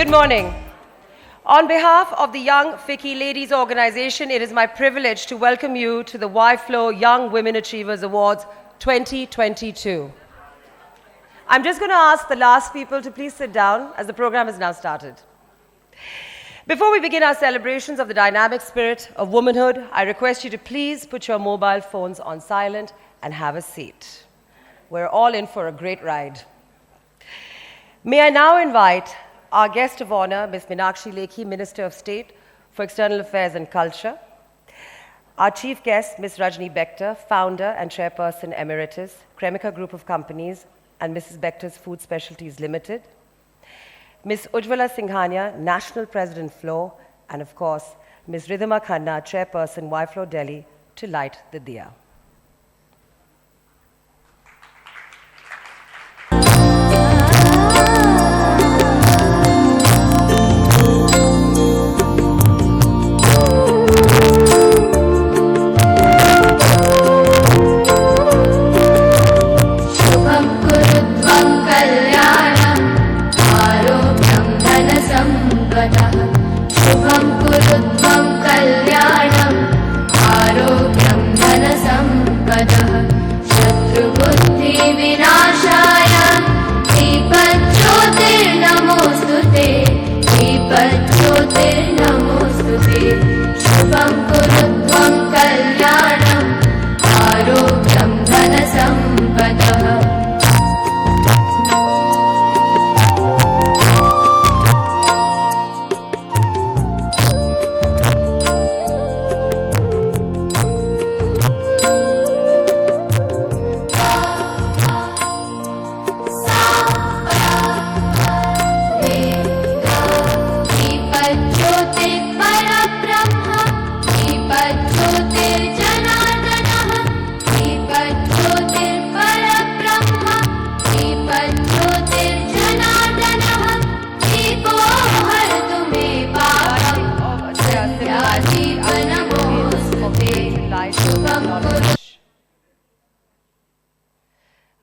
Good morning. On behalf of the Young FICCI Ladies Organization, it is my privilege to welcome you to the YFLO Young Women Achievers Awards 2022. I'm just going to ask the last people to please sit down as the program has now started. Before we begin our celebrations of the dynamic spirit of womanhood, I request you to please put your mobile phones on silent and have a seat. We're all in for a great ride. May I now invite our guest of honor, Ms. Meenakshi Lekhi, Minister of State for External Affairs and Culture, our chief guest, Ms. Rajni Bector, founder and chairperson emeritus, Cremica Group of Companies and Mrs. Bector's Food Specialties Limited, Ms. Ujjwala Singhania, National President FLO, and of course, Ms. Ridhima Khanna, chairperson YFLO Delhi, to light the diya.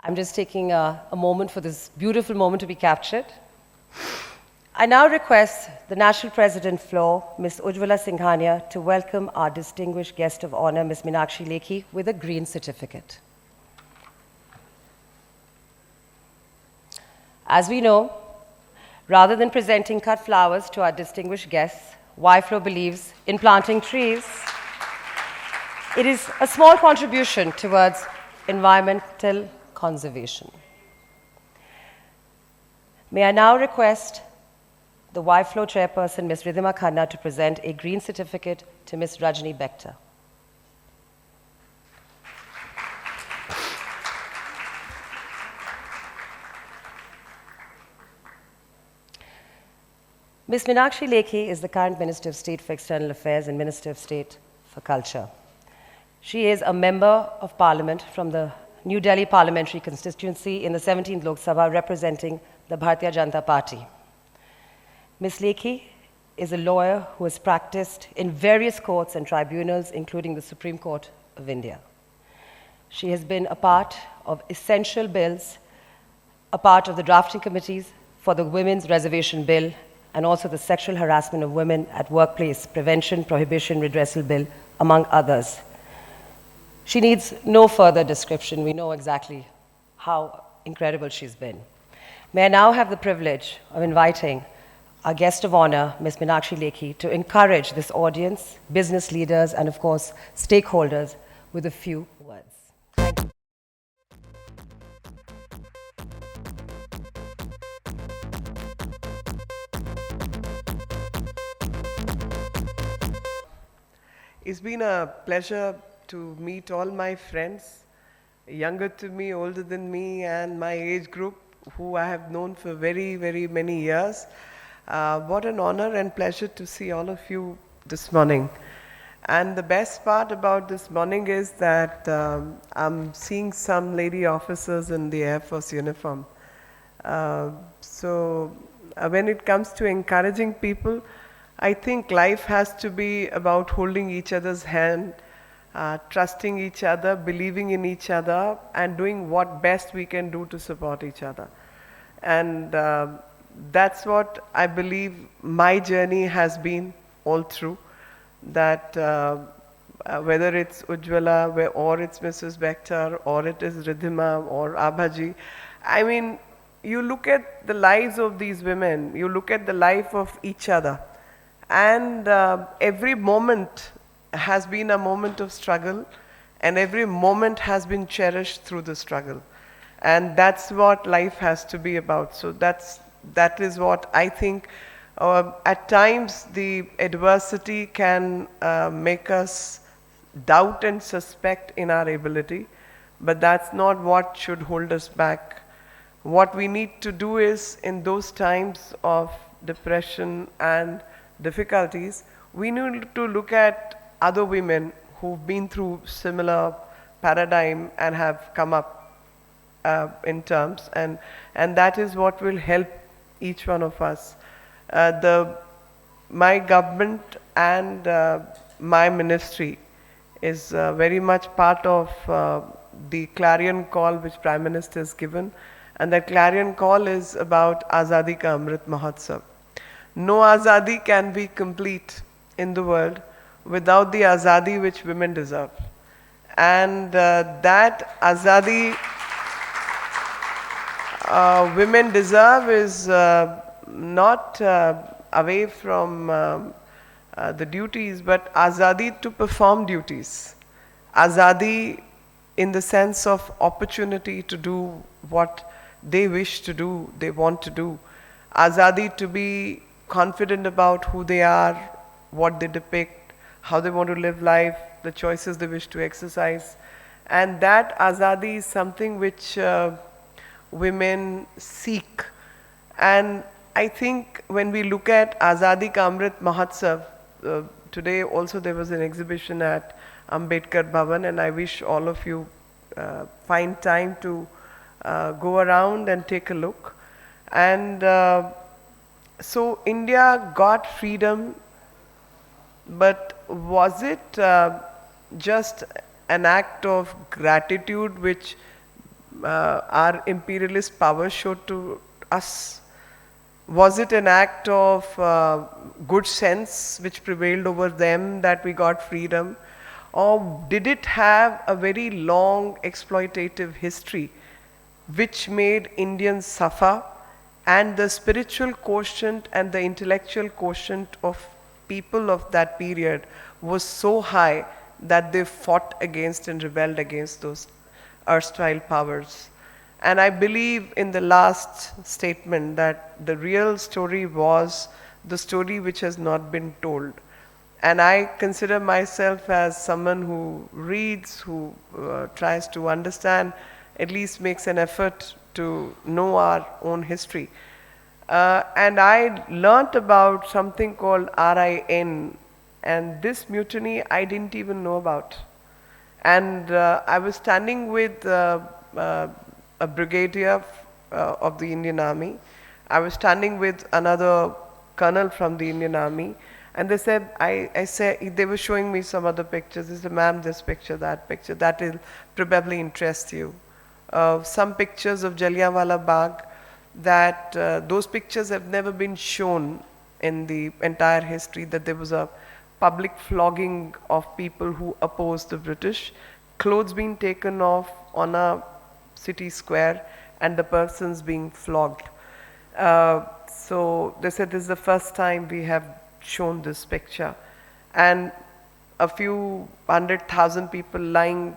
I'm just taking a moment for this beautiful moment to be captured. I now request the National President FLO, Ms. Ujjwala Singhania, to welcome our distinguished guest of honor, Ms. Meenakshi Lekhi, with a green certificate. As we know, rather than presenting cut flowers to our distinguished guests, YFLO believes in planting trees. It is a small contribution towards environmental conservation. May I now request the YFLO chairperson, Ms. Ridhima Khanna, to present a green certificate to Ms. Rajni Bector. Ms. Meenakshi Lekhi is the current Minister of State for External Affairs and Minister of State for Culture. She is a member of Parliament from the New Delhi parliamentary constituency in the 17th Lok Sabha, representing the Bharatiya Janata Party. Ms. Lekhi is a lawyer who has practiced in various courts and tribunals, including the Supreme Court of India. She has been a part of essential bills, a part of the drafting committees for the Women's Reservation Bill, and also the Sexual Harassment of Women at Workplace Prevention, Prohibition, Redressal Bill, among others. She needs no further description. We know exactly how incredible she's been. May I now have the privilege of inviting our guest of honor, Ms. Meenakshi Lekhi, to encourage this audience, business leaders, and of course, stakeholders with a few words. Thank you. It's been a pleasure to meet all my friends, younger to me, older than me, and my age group, who I have known for very, very many years. What an honor and pleasure to see all of you this morning. And the best part about this morning is that I'm seeing some lady officers in the Air Force uniform. When it comes to encouraging people, I think life has to be about holding each other's hand, trusting each other, believing in each other, and doing what best we can do to support each other. And that's what I believe my journey has been all through. That whether it's Ujjwala or it's Mrs. Bector or it is Ridhima or Abhaji, I mean, you look at the lives of these women, you look at the life of each other, and every moment has been a moment of struggle, and every moment has been cherished through the struggle. And that's what life has to be about. So that is what I think. At times, the adversity can make us doubt and suspect in our ability, but that's not what should hold us back. What we need to do is, in those times of depression and difficulties, we need to look at other women who've been through similar paradigm and have come up in terms, and that is what will help each one of us. My government and my ministry is very much part of the clarion call which Prime Minister has given, and that clarion call is about Azadi Ka Amrit Mahotsav. No Azadi can be complete in the world without the Azadi which women deserve, and that Azadi women deserve is not away from the duties, but azadi to perform duties. Azadi in the sense of opportunity to do what they wish to do, they want to do. Azadi to be confident about who they are, what they depict, how they want to live life, the choices they wish to exercise. And that azadi is something which women seek. And I think when we look at Azadi Ka Amrit Mahotsav, today also there was an exhibition at Ambedkar Bhavan, and I wish all of you find time to go around and take a look. And so India got freedom, but was it just an act of gratitude which our imperialist power showed to us? Was it an act of good sense which prevailed over them that we got freedom? Or did it have a very long exploitative history which made Indians suffer, and the spiritual quotient and the intellectual quotient of people of that period was so high that they fought against and rebelled against those erstwhile powers? And I believe in the last statement that the real story was the story which has not been told. And I consider myself as someone who reads, who tries to understand, at least makes an effort to know our own history. And I learnt about something called RIN, and this mutiny I didn't even know about. And I was standing with a brigadier of the Indian Army. I was standing with another colonel from the Indian Army, and they said, I said, they were showing me some other pictures. They said, ma'am, this picture, that will probably interest you. Some pictures of Jallianwala Bagh, that those pictures have never been shown in the entire history, that there was a public flogging of people who opposed the British, clothes being taken off on a city square and the persons being flogged. So they said this is the first time we have shown this picture. And a few 100,000 people lying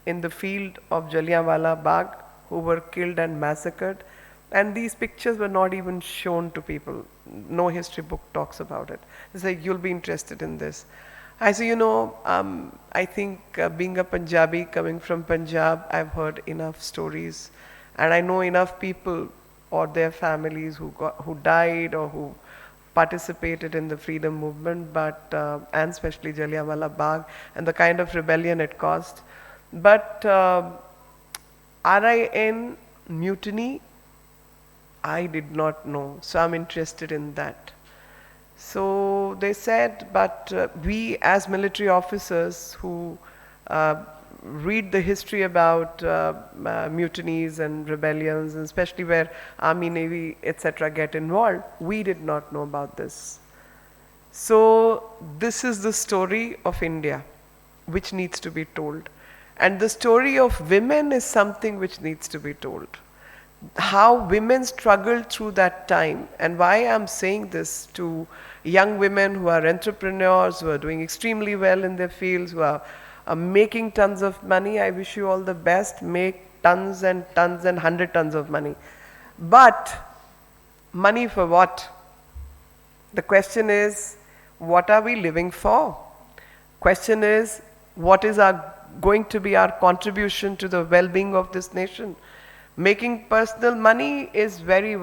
in the field of Jallianwala Bagh who were killed and massacred. And these pictures were not even shown to people. No history book talks about it. They say, you'll be interested in this. I say, I think being a Punjabi, coming from Punjab, I've heard enough stories. And I know enough people or their families who died or who participated in the freedom movement, and especially Jallianwala Bagh and the kind of rebellion it caused. But RIN mutiny, I did not know, so I'm interested in that. So they said, but we as military officers who read the history about mutinies and rebellions, and especially where army, navy, etc. get involved, we did not know about this. So this is the story of India, which needs to be told. And the story of women is something which needs to be told. How women struggled through that time, and why I'm saying this to young women who are entrepreneurs, who are doing extremely well in their fields, who are making tons of money. I wish you all the best. Make tons and tons and 100 tons of money. But money for what? The question is, what are we living for? Question is, what is going to be our contribution to the well-being of this nation? Making personal money is very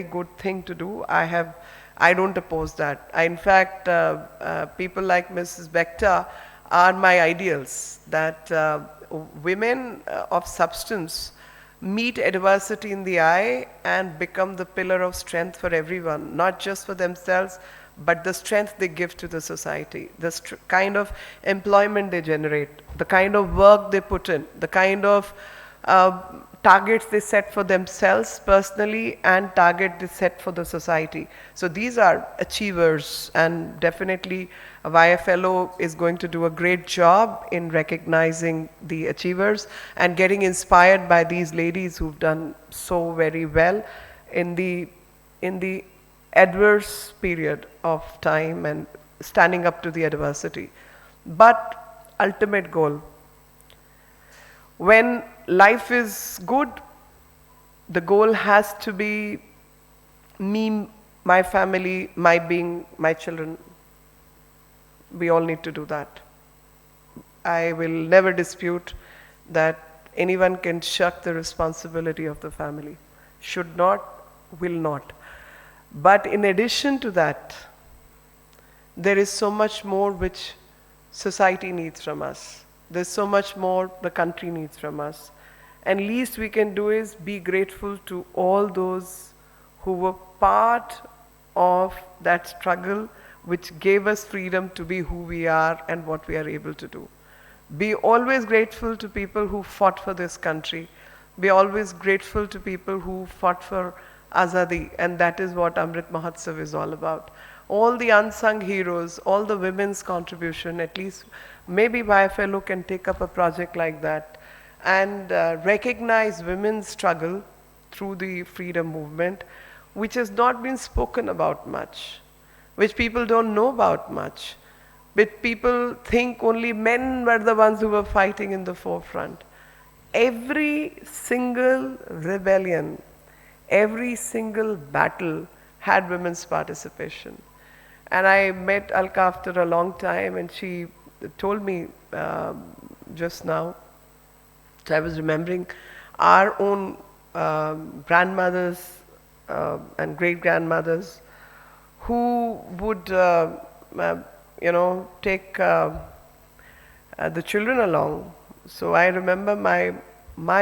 good thing to do. I don't oppose that. In fact, people like Mrs. Bector are my ideals, that women of substance meet adversity in the eye and become the pillar of strength for everyone, not just for themselves, but the strength they give to the society, the kind of employment they generate, the kind of work they put in, the kind of targets they set for themselves personally and target they set for the society. So these are achievers, and definitely YFLO is going to do a great job in recognizing the achievers and getting inspired by these ladies who've done so very well in the adverse period of time and standing up to the adversity. But ultimate goal, when life is good, the goal has to be me, my family, my being, my children. We all need to do that. I will never dispute that anyone can shirk the responsibility of the family. Should not, will not. But in addition to that, there is so much more which society needs from us. There's so much more the country needs from us. And least we can do is be grateful to all those who were part of that struggle which gave us freedom to be who we are and what we are able to do. Be always grateful to people who fought for this country. Be always grateful to people who fought for Azadi, and that is what Amrit Mahotsav is all about. All the unsung heroes, all the women's contribution, at least maybe YFLO can take up a project like that and recognize women's struggle through the freedom movement, which has not been spoken about much, which people don't know about much. But people think only men were the ones who were fighting in the forefront. Every single rebellion, every single battle had women's participation. And I met Alka after a long time, and she told me just now, so I was remembering our own grandmothers and great-grandmothers who would, take the children along. So I remember my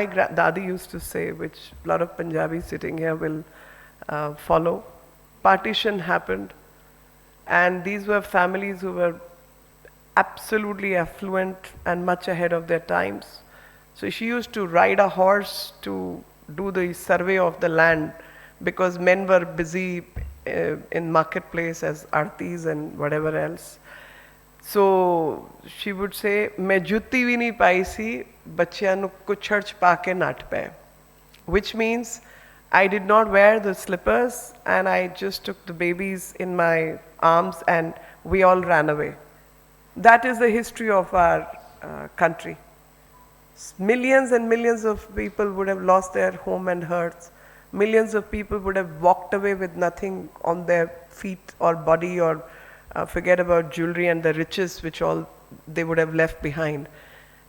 Dadi used to say, which a lot of Punjabis sitting here will follow, partition happened, and these were families who were absolutely affluent and much ahead of their times. So she used to ride a horse to do the survey of the land because men were busy in marketplace as artis and whatever else. So she would say, "मैं जुत्ती भी नहीं पाई सी, बच्चियां नु कुछड़ छपा के नट पे," which means I did not wear the slippers and I just took the babies in my arms and we all ran away. That is the history of our country. Millions and millions of people would have lost their home and hearts. Millions of people would have walked away with nothing on their feet or body, or forget about jewelry and the riches which all they would have left behind.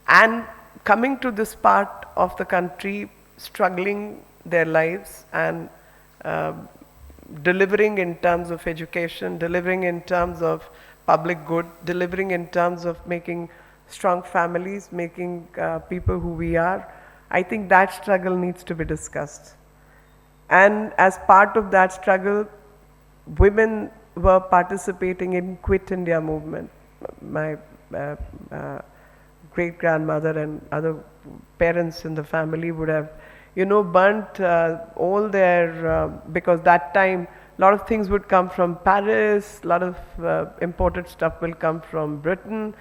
And coming to this part of the country, struggling their lives and delivering in terms of education, delivering in terms of public good, delivering in terms of making strong families, making people who we are. I think that struggle needs to be discussed. And as part of that struggle, women were participating in Quit India movement. My great-grandmother and other parents in the family would have, burnt all their, because that time a lot of things would come from Paris, a lot of imported stuff will come from Britain,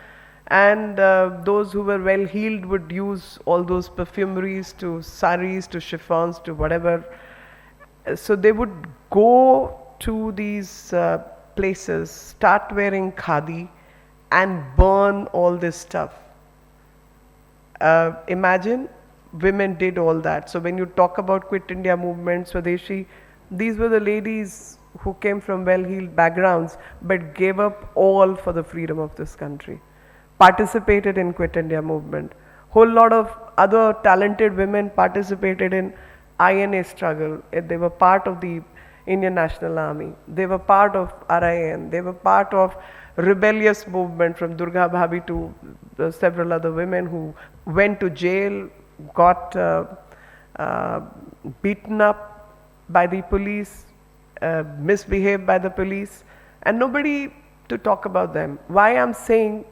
and those who were well heeled would use all those perfumeries to saris, to chiffons, to whatever. So they would go to these places, start wearing khadi, and burn all this stuff. Imagine women did all that. So when you talk about Quit India movement, Swadeshi, these were the ladies who came from well-heeled backgrounds but gave up all for the freedom of this country, participated in Quit India movement. Whole lot of other talented women participated in INA struggle. They were part of the Indian National Army. They were part of RIN. They were part of rebellious movement from Durga Bhabi to several other women who went to jail, got beaten up by the police, misbehaved by the police, and nobody to talk about them. Why I'm saying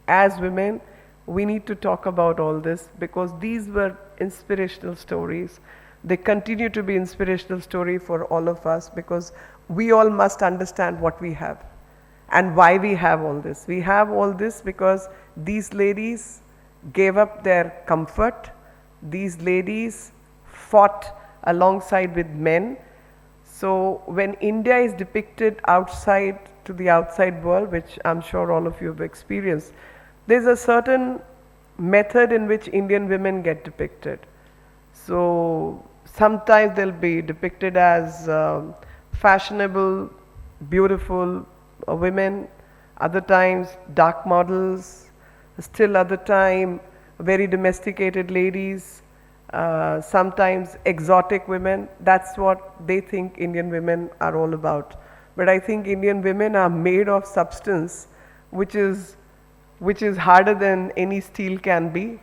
as women, we need to talk about all this because these were inspirational stories. They continue to be inspirational story for all of us because we all must understand what we have and why we have all this. We have all this because these ladies gave up their comfort. These ladies fought alongside with men. So when India is depicted outside to the outside world, which I'm sure all of you have experienced, there's a certain method in which Indian women get depicted. So sometimes they'll be depicted as fashionable, beautiful women, other times dark models, still other time very domesticated ladies, sometimes exotic women. That's what they think Indian women are all about. But I think Indian women are made of substance which is harder than any steel can be.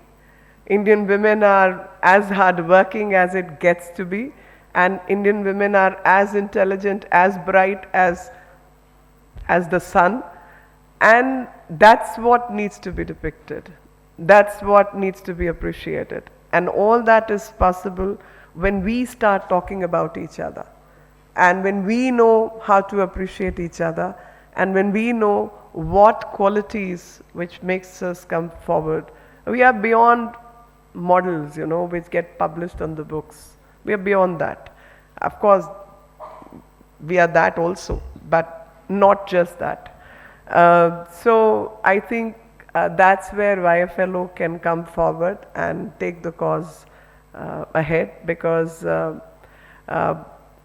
Indian women are as hardworking as it gets to be, and Indian women are as intelligent, as bright as the sun, and that's what needs to be depicted. That's what needs to be appreciated. And all that is possible when we start talking about each other, and when we know how to appreciate each other, and when we know what qualities which makes us come forward. We are beyond models, which get published on the books. We are beyond that. Of course, we are that also, but not just that. So I think that's where YFLO can come forward and take the cause ahead, because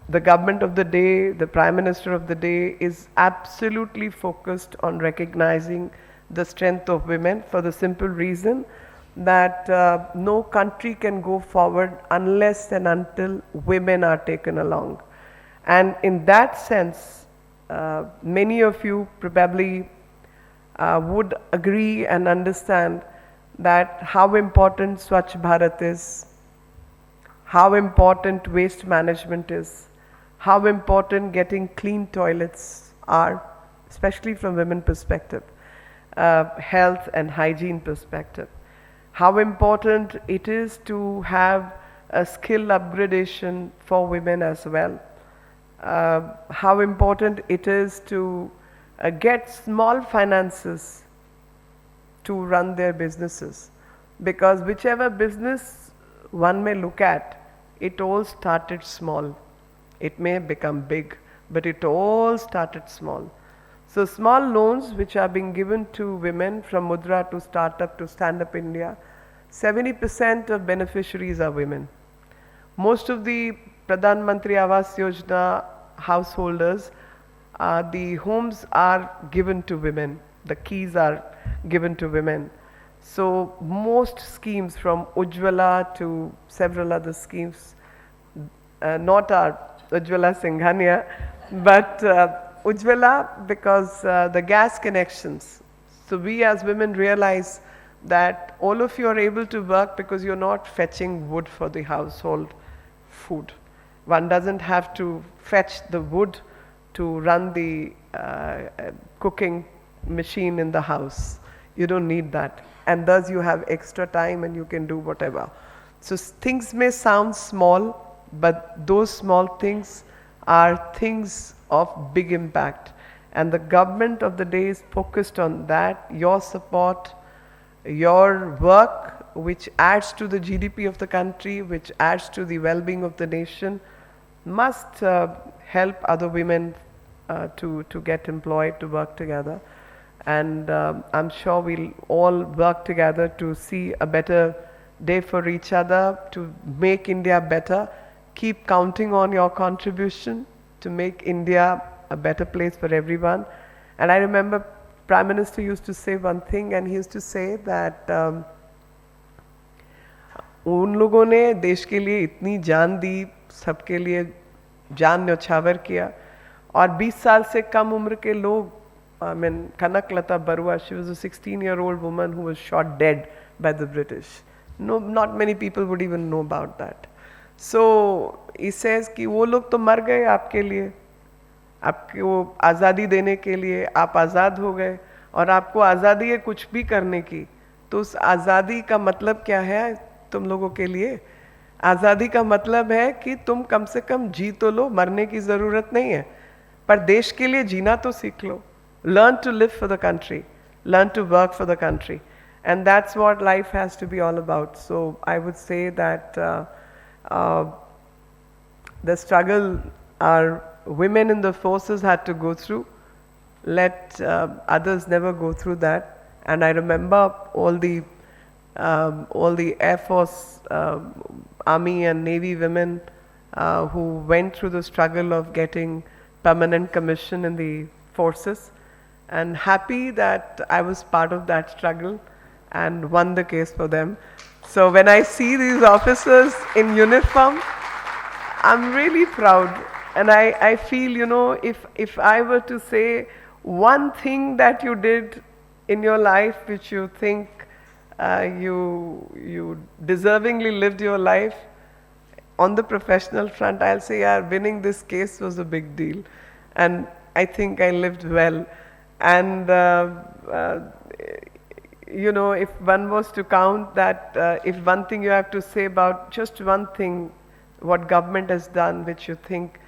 the government of the day, the Prime Minister of the day is absolutely focused on recognizing the strength of women for the simple reason that no country can go forward unless and until women are taken along. And in that sense, many of you probably would agree and understand that how important Swachh Bharat is, how important waste management is, how important getting clean toilets are, especially from women perspective, health and hygiene perspective, how important it is to have a skill upgradation for women as well, how important it is to get small finances to run their businesses, because whichever business one may look at, it all started small. It may become big, but it all started small. So small loans which are being given to women from Mudra to Startup to Stand Up India, 70% of beneficiaries are women. Most of the Pradhan Mantri Awas Yojana householders, the homes are given to women. The keys are given to women. So most schemes from Ujjwala to several other schemes, not our Ujjwala Singhania, but Ujjwala because the gas connections. So we as women realize that all of you are able to work because you're not fetching wood for the household food. One doesn't have to fetch the wood to run the cooking machine in the house. You don't need that. And thus you have extra time and you can do whatever. So things may sound small, but those small things are things of big impact. And the government of the day is focused on that, your support, your work, which adds to the GDP of the country, which adds to the well-being of the nation, must help other women to get employed, to work together. And I'm sure we'll all work together to see a better day for each other, to make India better. Keep counting on your contribution to make India a better place for everyone. And I remember Prime Minister used to say one thing, and he used to say that उन लोगों ने देश के लिए इतनी जान दी, सबके लिए जान न्यौछावर किया, और 20 साल से कम उम्र के लोग, I mean, Kanaklata Barua, she was a 16-year-old woman who was shot dead by the British. No, not many people would even know about that. So he says कि वो लोग तो मर गए आपके लिए, आपको आज़ादी देने के लिए, आप आज़ाद हो गए, और आपको आज़ादी है कुछ भी करने की, तो उस आज़ादी का मतलब क्या है तुम लोगों के लिए? आज़ादी का मतलब है कि तुम कम से कम जी तो लो, मरने की ज़रूरत नहीं है, पर देश के लिए जीना तो सीख लो. Learn to live for the country, learn to work for the country, and that's what life has to be all about. So I would say that the struggle our women in the forces had to go through, let others never go through that. And I remember all the Air Force, Army and Navy women who went through the struggle of getting permanent commission in the forces, and happy that I was part of that struggle and won the case for them. So when I see these officers in uniform, I'm really proud. And I feel, you know, if I were to say one thing that you did in your life which you think you deservingly lived your life, on the professional front, I'll say, yeah, winning this case was a big deal. And I think I lived well. And you know, if one was to count that, if one thing you have to say about just one thing, what government has done, which you think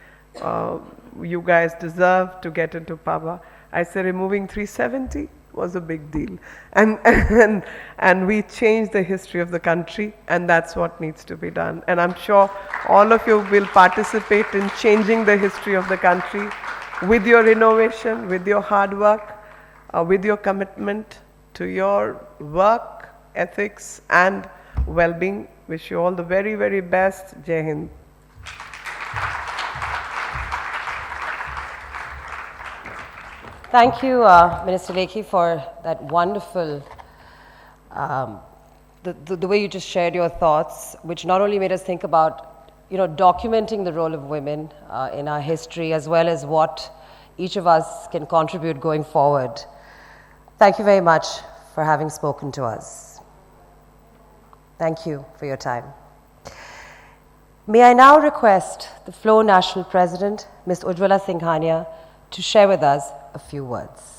you guys deserve to get into power, I say removing 370 was a big deal. And we changed the history of the country, and that's what needs to be done. And I'm sure all of you will participate in changing the history of the country with your innovation, with your hard work, with your commitment to your work, ethics and well-being. Wish you all the very, very best. Jai Hind. Thank you, Minister Lekhi, for that wonderful, the way you just shared your thoughts, which not only made us think about, you know, documenting the role of women in our history, as well as what each of us can contribute going forward. Thank you very much for having spoken to us. Thank you for your time. May I now request the FLO National President, Ms. Ujjwala Singhania, to share with us a few words.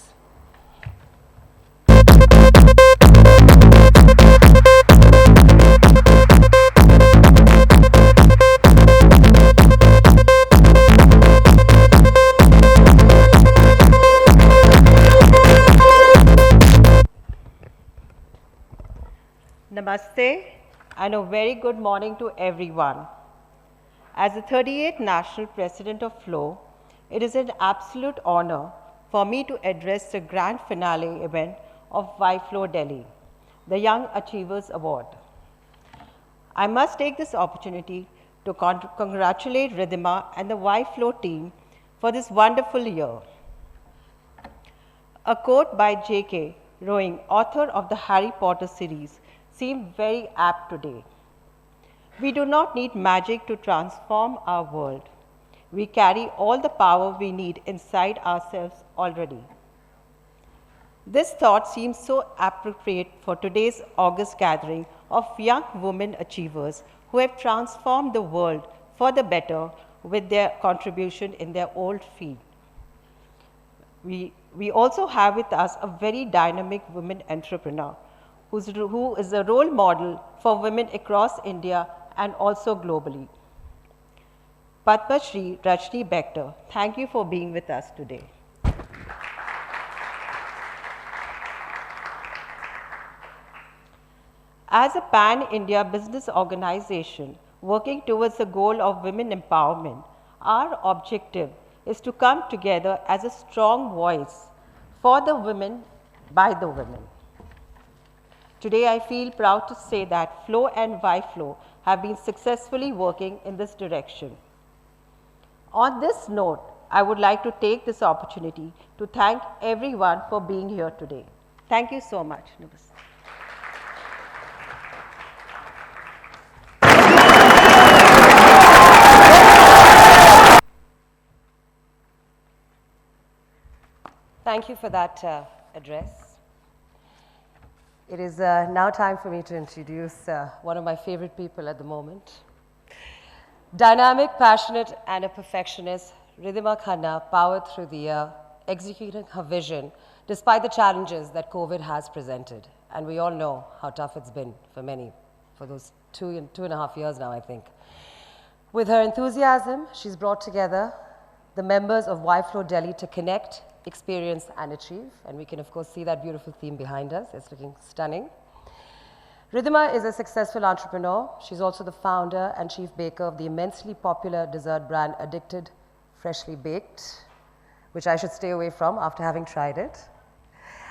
Namaste and a very good morning to everyone. As the 38th National President of FLO, it is an absolute honor for me to address the grand finale event of YFLO Delhi, the Young Achievers Award. I must take this opportunity to congratulate Ridhima and the YFLO team for this wonderful year. A quote by J.K. Rowling, author of the Harry Potter series, seemed very apt today. We do not need magic to transform our world. We carry all the power we need inside ourselves already. This thought seems so appropriate for today's August gathering of young women achievers who have transformed the world for the better with their contribution in their old field. We We also have with us a very dynamic women entrepreneur who is a role model for women across India and also globally. Padma Shri Rajni Bector, thank you for being with us today. As a pan-India business organization working towards the goal of women empowerment, our objective is to come together as a strong voice for the women, by the women. Today, I feel proud to say that FLO and YFLO have been successfully working in this direction. On this note, I would like to take this opportunity to thank everyone for being here today. Thank you so much. Namaste. Thank you for that address. It is now time for me to introduce one of my favorite people at the moment. Dynamic, passionate, and a perfectionist, Ridhima Khanna powered through the year, executing her vision despite the challenges that COVID has presented. And we all know how tough it's been for many, for those two and a half years now, I think. With her enthusiasm, she's brought together the members of YFLO Delhi to connect, experience, and achieve. And we can, of course, see that beautiful theme behind us. It's looking stunning. Ridhima is a successful entrepreneur. She's also the founder and chief baker of the immensely popular dessert brand Addicted Freshly Baked, which I should stay away from after having tried it.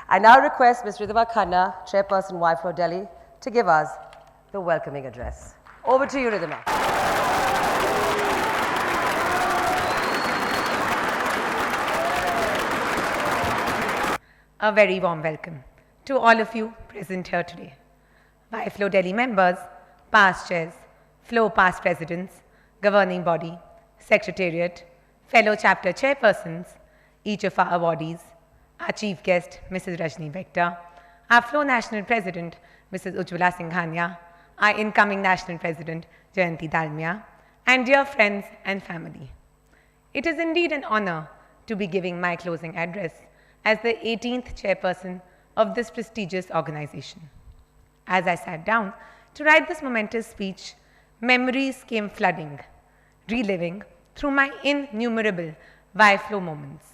I now request Ms. Ridhima Khanna, Chairperson YFLO Delhi, to give us the welcoming address. Over to you, Ridhima. A very warm welcome to all of you present here today. YFLO Delhi members, past chairs, FLO past presidents, governing body, secretariat, fellow chapter chairpersons, each of our awardees, our chief guest, Mrs. Rajni Bector, our FLO national president, Mrs. Ujjwala Singhania, our incoming national president, Jayanti Dalmia, and dear friends and family. It is indeed an honor to be giving my closing address as the 18th chairperson of this prestigious organization. As I sat down to write this momentous speech, memories came flooding, reliving through my innumerable YFLO moments.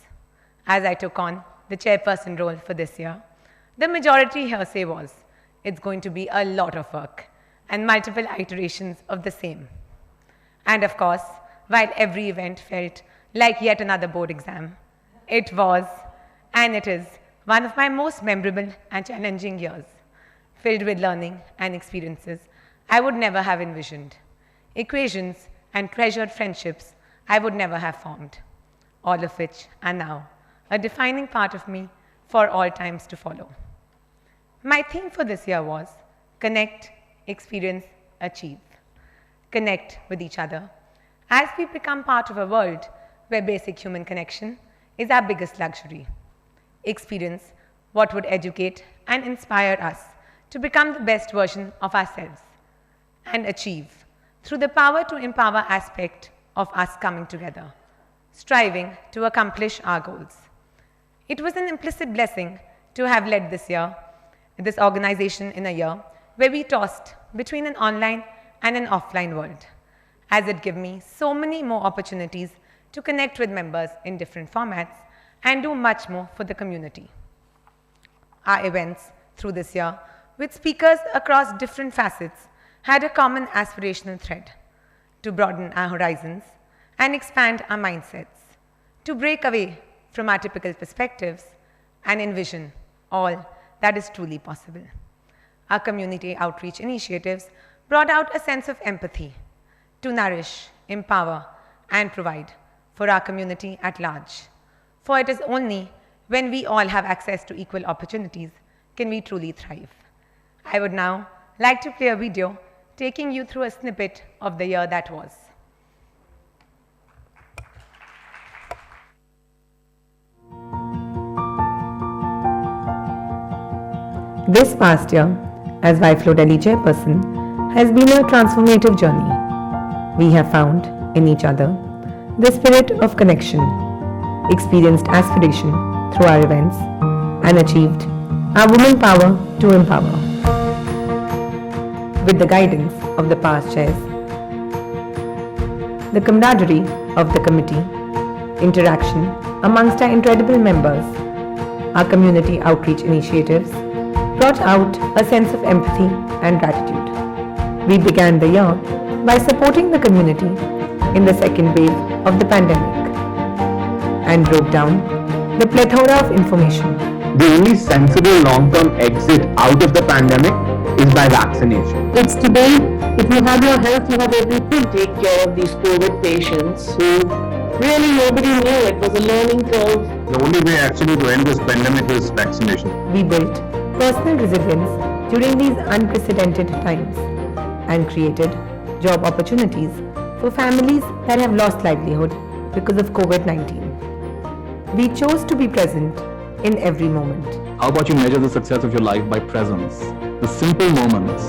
As I took on the chairperson role for this year, the majority hearsay was, it's going to be a lot of work and multiple iterations of the same. And of course, while every event felt like yet another board exam, it was, and it is, one of my most memorable and challenging years, filled with learning and experiences I would never have envisioned, equations and treasured friendships I would never have formed, all of which are now a defining part of me for all times to follow. My theme for this year was connect, experience, achieve. Connect with each other as we become part of a world where basic human connection is our biggest luxury. Experience what would educate and inspire us to become the best version of ourselves, and achieve through the power to empower aspect of us coming together, striving to accomplish our goals. It was an implicit blessing to have led this organization in a year where we tossed between an online and an offline world, as it gave me so many more opportunities to connect with members in different formats and do much more for the community. Our events through this year, with speakers across different facets, had a common aspirational thread: to broaden our horizons and expand our mindsets, to break away from our typical perspectives and envision all that is truly possible. Our community outreach initiatives brought out a sense of empathy to nourish, empower, and provide for our community at large. For it is only when we all have access to equal opportunities can we truly thrive. I would now like to play a video taking you through a snippet of the year that was. This past year, as YFLO Delhi chairperson, has been a transformative journey. We have found in each other the spirit of connection, experienced aspiration through our events and achieved our women power to empower. With the guidance of the past chairs, the camaraderie of the committee, interaction amongst our incredible members, our community outreach initiatives brought out a sense of empathy and gratitude. We began the year by supporting the community in the second wave of the pandemic and broke down the plethora of information. The only sensible long-term exit out of the pandemic is by vaccination. It's today, if you have your health, you have everything. Take care of these COVID patients who really nobody knew. It was a learning curve. The only way actually to end this pandemic is vaccination. We built personal resilience during these unprecedented times and created job opportunities for families that have lost livelihood because of COVID-19. We chose to be present in every moment. How about you measure the success of your life by presence? The simple moments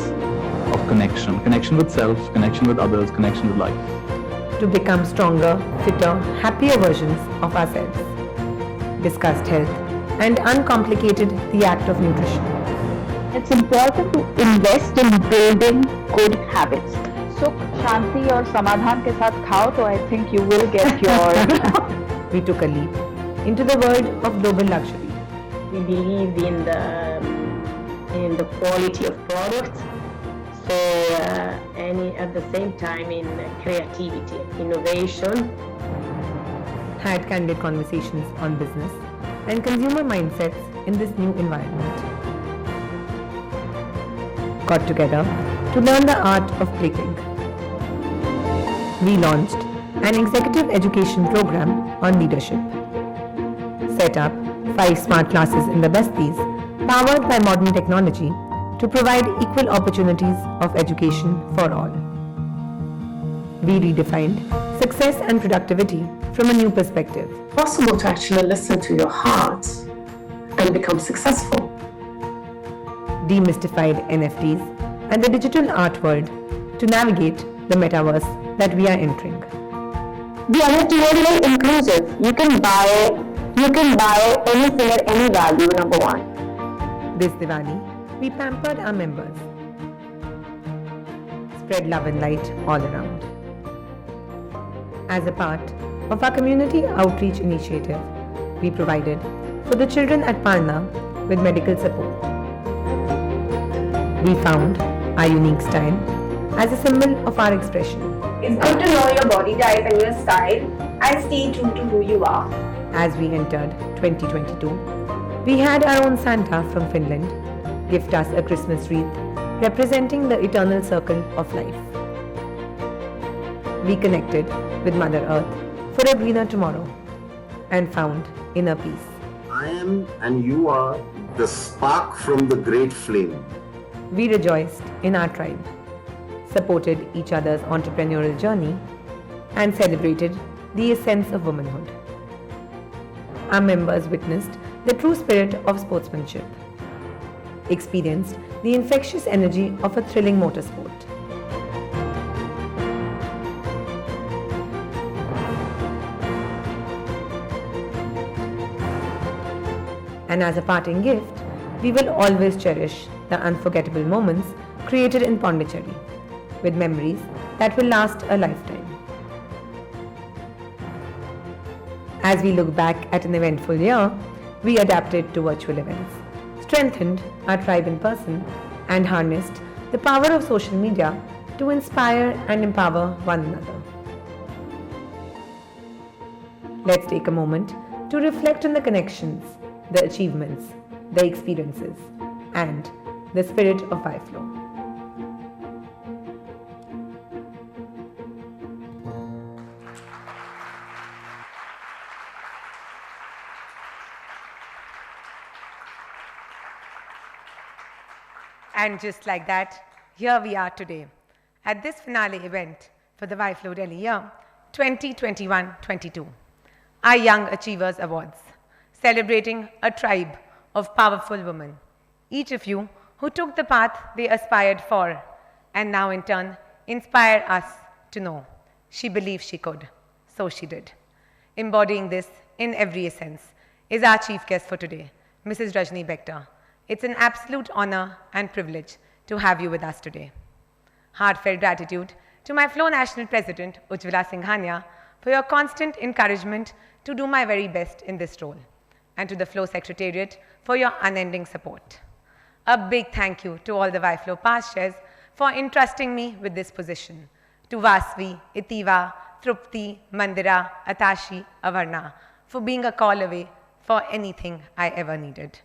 of connection. Connection with self, connection with others, connection with life. To become stronger, fitter, happier versions of ourselves. Discussed health and uncomplicated the act of nutrition. It's important to invest in building good habits. सुख शांति और समाधान के साथ खाओ तो I think you will get your. We took a leap into the world of global luxury. We believe in the quality of products. So at the same time in creativity, innovation. Had candid conversations on business and consumer mindsets in this new environment. Got together to learn the art of clicking. We launched an executive education program on leadership. Set up 5 smart classes in the Bastis, powered by modern technology to provide equal opportunities of education for all. We redefined success and productivity from a new perspective. Possible to actually listen to your heart and become successful. Demystified NFTs and the digital art world to navigate the metaverse that we are entering. The NFT is very inclusive. You can buy anything at any value, number one. This Diwali, we pampered our members. Spread love and light all around. As a part of our community outreach initiative, we provided for the children at Palna with medical support. We found our unique style as a symbol of our expression. It's good to know your body type and your style and stay true to who you are. As we entered 2022, we had our own Santa from Finland gift us a Christmas wreath representing the eternal circle of life. We connected with Mother Earth for a greener tomorrow and found inner peace. I am and you are the spark from the great flame. We rejoiced in our tribe, supported each other's entrepreneurial journey, and celebrated the essence of womanhood. Our members witnessed the true spirit of sportsmanship, experienced the infectious energy of a thrilling motorsport. And as a parting gift, we will always cherish the unforgettable moments created in Pondicherry, with memories that will last a lifetime. As we look back at an eventful year, we adapted to virtual events, strengthened our tribe in person, and harnessed the power of social media to inspire and empower one another. Let's take a moment to reflect on the connections, the achievements, the experiences, and the spirit of YFLO. And just like that, here we are today at this finale event for the YFLO Delhi year 2021-22, our Young Achievers Awards, celebrating a tribe of powerful women, each of you who took the path they aspired for and now in turn inspire us to know she believed she could, so she did. Embodying this in every essence is our chief guest for today, Mrs. Rajni Bector. It's an absolute honor and privilege to have you with us today. Heartfelt gratitude to my FLO National President, Ujjwala Singhania, for your constant encouragement to do my very best in this role, and to the FLO Secretariat for your unending support. A big thank you to all the YFLO past chairs for entrusting me with this position, to Vasvi, Itiva, Trupti, Mandira, Atashi, Avarna, for being a call away for anything I ever needed.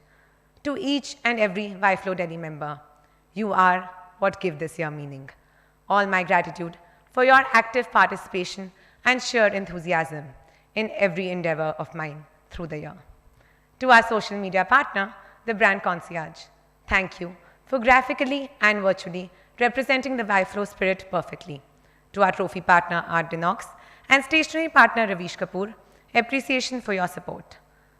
To each and every YFLO Delhi member, you are what give this year meaning. All my gratitude for your active participation and sheer enthusiasm in every endeavor of mine through the year. To our social media partner, the Brand Concierge, thank you for graphically and virtually representing the YFLO spirit perfectly. To our trophy partner, Art Denox, and stationery partner, Ravish Kapoor, appreciation for your support.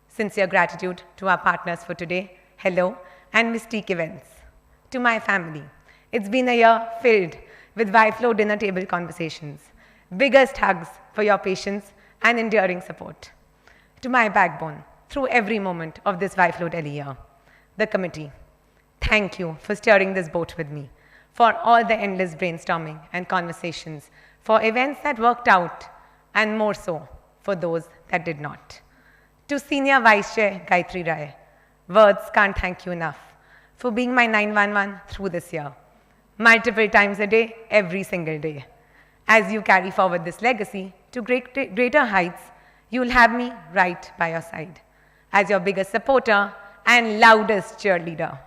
Sincere gratitude to our partners for today, Hello and Mystique Events. To my family, it's been a year filled with YFLO dinner table conversations. Biggest hugs for your patience and enduring support. To my backbone, through every moment of this YFLO Delhi year, the committee, thank you for steering this boat with me, for all the endless brainstorming and conversations, for events that worked out, and more so, for those that did not. To Senior Vice Chair Gayatri Rai, words can't thank you enough for being my 911 through this year, multiple times a day, every single day. As you carry forward this legacy to greater heights, you'll have me right by your side as your biggest supporter and loudest cheerleader.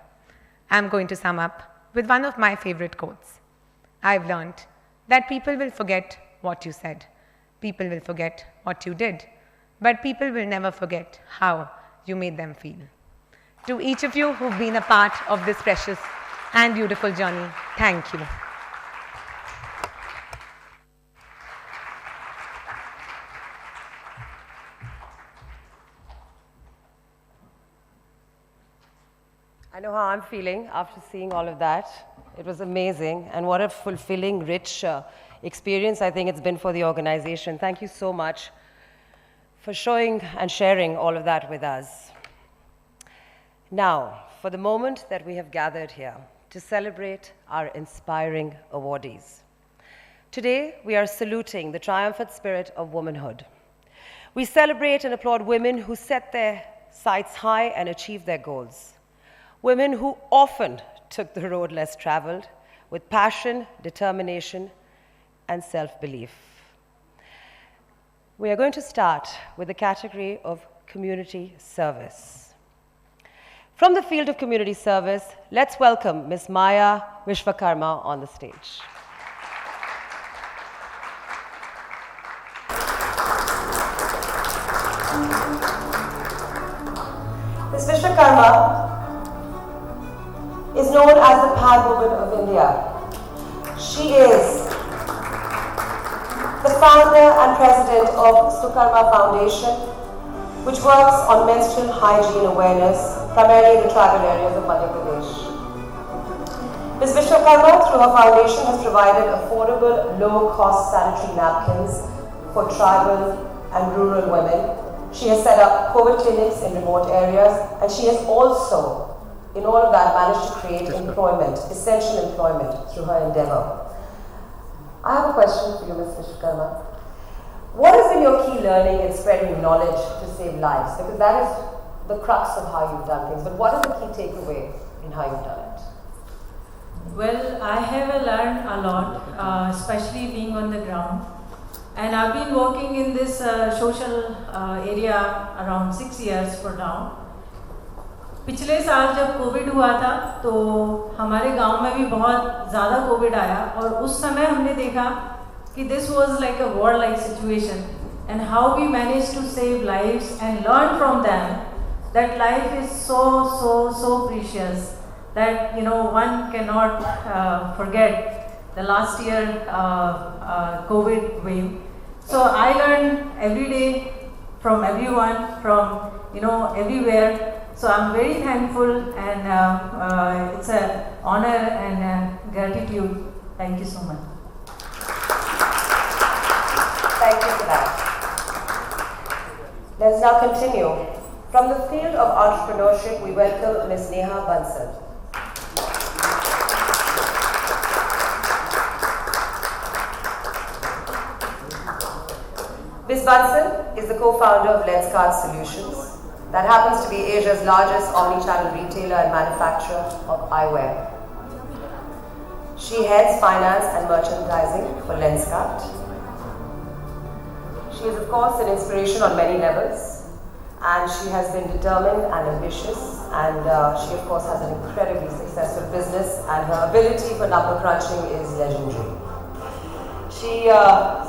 I'm going to sum up with one of my favorite quotes. I've learned that people will forget what you said, people will forget what you did, but people will never forget how you made them feel. To each of you who've been a part of this precious and beautiful journey, thank you. I know how I'm feeling after seeing all of that. It was amazing, and what a fulfilling, rich experience I think it's been for the organization. Thank you so much for showing and sharing all of that with us. Now, for the moment that we have gathered here to celebrate our inspiring awardees. Today, we are saluting the triumphant spirit of womanhood. We celebrate and applaud women who set their sights high and achieved their goals. Women who often took the road less traveled with passion, determination, and self-belief. We are going to start with the category of community service. From the field of community service, let's welcome Ms. Maya Vishwakarma on the stage. Ms. Vishwakarma is known as the Pad Woman of India. She is the founder and president of Sukarma Foundation, which works on menstrual hygiene awareness, primarily in the tribal areas of Madhya Pradesh. Ms. Vishwakarma, through her foundation, has provided affordable, low-cost sanitary napkins for tribal and rural women. She has set up COVID clinics in remote areas, and she has also, in all of that, managed to create employment, essential employment, through her endeavor. I have a question for you, Ms. Vishwakarma. What has been your key learning in spreading knowledge to save lives? Because that is the crux of how you've done things. But what is the key takeaway in how you've done it? Well, I have learned a lot, especially being on the ground. And I've been working in this social area around 6 years for now. पिछले साल जब Covid हुआ था तो हमारे गांव में भी बहुत ज़्यादा कोविड आया और उस समय हमने देखा कि this was like a war-like situation and how we managed to save lives and learn from them that life is so precious that one cannot forget the last year COVID wave. So I learn every day from everyone, from everywhere. So I'm very thankful, and it's an honor and gratitude. Thank you so much. Thank you for that. Let's now continue From the field of entrepreneurship, we welcome Ms. Neha Bansal. Ms. Bansal is the co-founder of Lenskart Solutions, that happens to be Asia's largest omni-channel retailer and manufacturer of eyewear. She heads finance and merchandising for Lenskart. She is, of course, an inspiration on many levels, and she has been determined and ambitious, and she, of course, has an incredibly successful business, and her ability for number crunching is legendary. She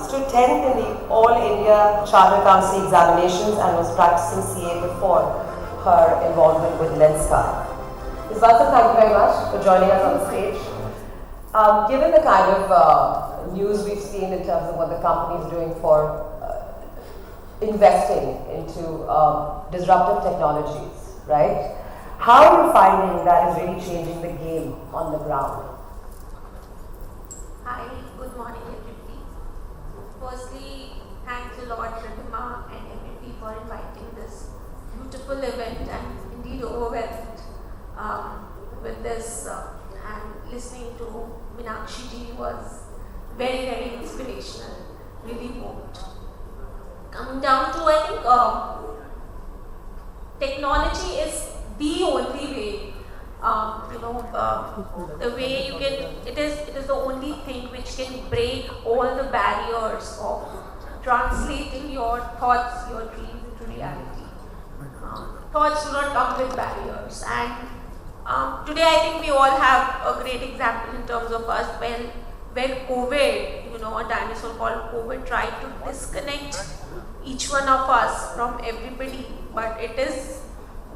stood 10th in the All India Chartered Accountancy examinations and was practicing CA before her involvement with Lenskart. Ms. Bansal, thank you very much for joining us on the stage. Given the kind of news we've seen in terms of what the company is doing for investing into disruptive technologies, right? How are you finding that is really changing the game on the ground? Hi, good morning everybody. Firstly, thanks a lot Pratibha and everybody for inviting this beautiful event. I'm indeed overwhelmed with this and listening to Meenakshi ji was very, very inspirational, really moved. Coming down to, I think technology is the only way, the way you can, it is the only thing which can break all the barriers of translating your thoughts, your dreams into reality. Thoughts do not come with barriers, and today I think we all have a great example in terms of us when COVID, a dinosaur called COVID tried to disconnect each one of us from everybody, but it is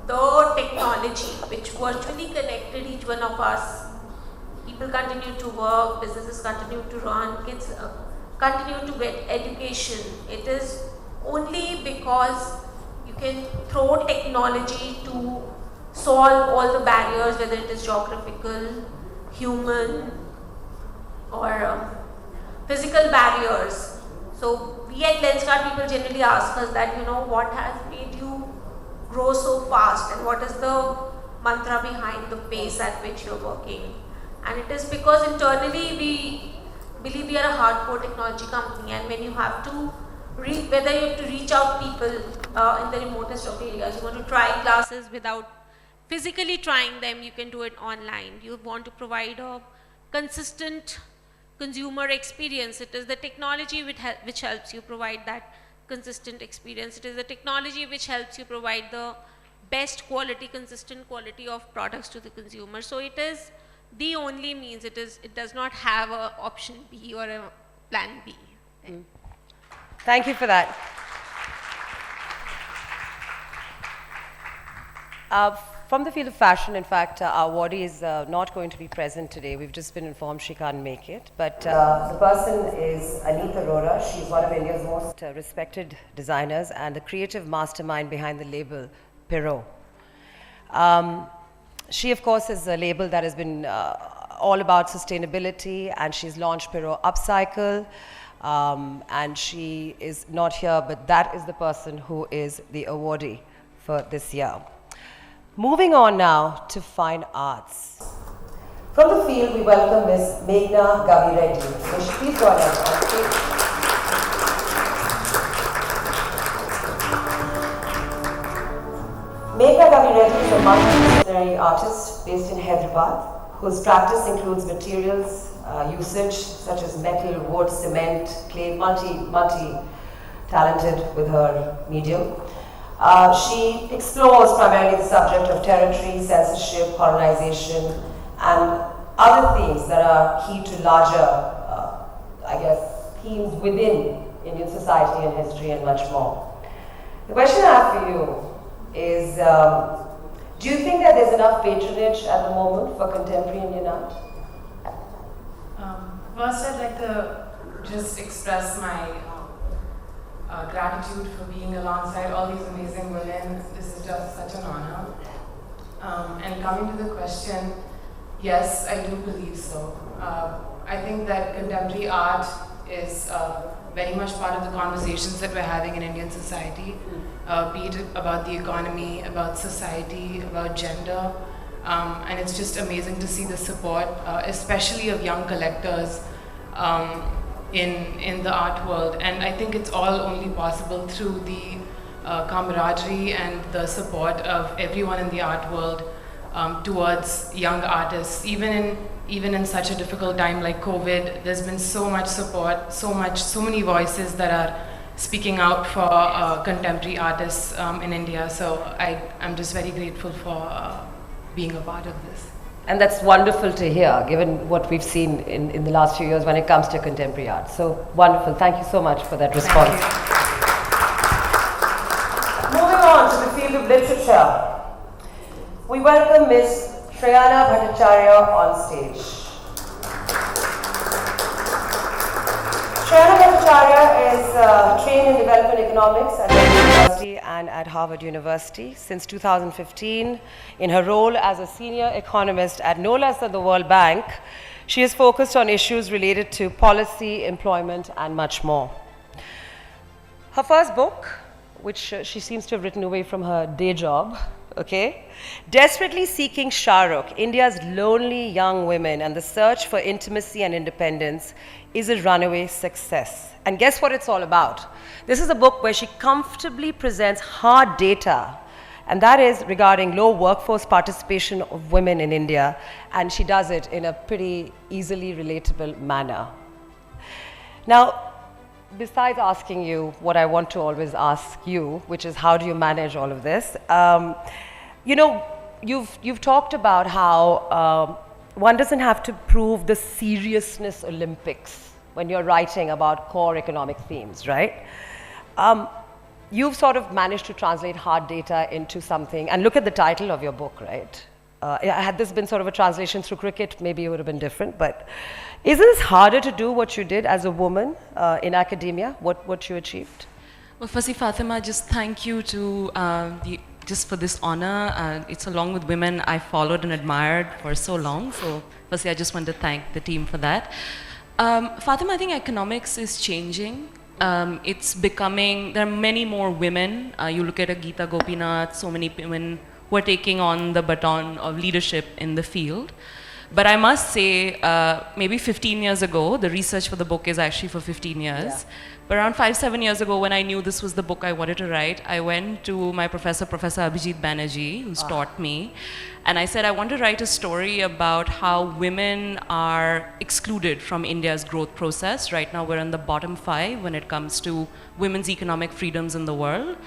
the technology which virtually connected each one of us. People continue to work, businesses continue to run, kids continue to get education. It is only because you can throw technology to solve all the barriers, whether it is geographical, human, or physical barriers. So we at Lenskart, people generally ask us that, what has made you grow so fast and what is the mantra behind the pace at which you're working. And it is because internally we believe we are a hardcore technology company, and when you have to, whether you have to reach out people in the remotest of areas, you want to try classes without physically trying them, you can do it online. You want to provide a consistent consumer experience. It is the technology which helps you provide that consistent experience. It is the technology which helps you provide the best quality, consistent quality of products to the consumer. So it is the only means. It does not have a option B or a plan B. Thank you for that. From the field of fashion, in fact, our awardee is not going to be present today. We've just been informed she can't make it. But the person is Anita Arora. She's one of India's most respected designers and the creative mastermind behind the label Perot. She, of course, is a label that has been all about sustainability, and she's launched Perot Upcycle. And she is not here, but that is the person who is the awardee for this year. Moving on now to fine arts. From the field, we welcome Ms. Meghna Gavireddy. Ms. Please join us on stage. Meghna Gavireddy is a multidisciplinary artist based in Hyderabad, whose practice includes materials usage such as metal, wood, cement, clay, multi-talented with her medium. She explores primarily the subject of territory, censorship, colonization, and other themes that are key to larger, themes within Indian society and history and much more. The question I have for you is, do you think that there's enough patronage at the moment for contemporary Indian art? First, I'd like to just express my gratitude for being alongside all these amazing women. This is just such an honor. And coming to the question, yes, I do believe so. I think that contemporary art is very much part of the conversations that we're having in Indian society, be it about the economy, about society, about gender. And it's just amazing to see the support, especially of young collectors in the art world. And I think it's all only possible through the camaraderie and the support of everyone in the art world towards young artists. Even in such a difficult time like COVID, there's been so much support, so many voices that are speaking out for contemporary artists in India. So I'm just very grateful for being a part of this. And that's wonderful to hear, given what we've seen in the last few years when it comes to contemporary art. So wonderful. Thank you so much for that response. Moving on to the field of literature, we welcome Ms. Shreyana Bhattacharya on stage. Shreyana Bhattacharya is trained in development economics at Delhi University and at Harvard University. Since 2015, in her role as a senior economist at no less than the World Bank, she is focused on issues related to policy, employment, and much more. Her first book, which she seems to have written away from her day job, okay? Desperately Seeking Shah Rukh, India's Lonely Young Women and the Search for Intimacy and Independence, is a runaway success. And guess what it's all about? This is a book where she comfortably presents hard data, and that is regarding low workforce participation of women in India, and she does it in a pretty easily relatable manner. Now, besides asking you what I want to always ask you, which is how do you manage all of this? You know, you've talked about how one doesn't have to prove the seriousness Olympics when you're writing about core economic themes, right? You've sort of managed to translate hard data into something, and look at the title of your book, right? Had this been sort of a translation through cricket, maybe it would have been different, but isn't it harder to do what you did as a woman in academia, what you achieved? Well, firstly, Fatima, just thank you to just for this honor. It's along with women I followed and admired for so long. So firstly, I just want to thank the team for that. Fatima, I think economics is changing. It's becoming, there are many more women. You look at a Geeta Gopinath, so many women who are taking on the baton of leadership in the field. But I must say, maybe 15 years ago, the research for the book is actually for 15 years. Yeah. But around 5-7 years ago, when I knew this was the book I wanted to write, I went to my professor, Professor Abhijit Banerjee, who's taught me. And I said, I want to write a story about how women are excluded from India's growth process. Right now, we're in the bottom 5 when it comes to women's economic freedoms in the world.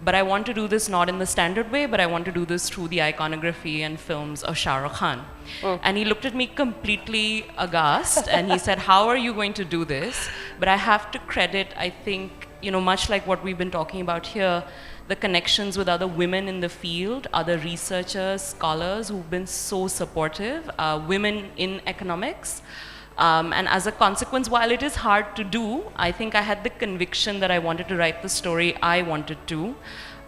But I want to do this not in the standard way, but I want to do this through the iconography and films of Shah Rukh Khan. And he looked at me completely aghast, and he said, how are you going to do this? But I have to credit, I think, you know, much like what we've been talking about here, the connections with other women in the field, other researchers, scholars who've been so supportive, women in economics. And as a consequence, while it is hard to do, I think I had the conviction that I wanted to write the story I wanted to.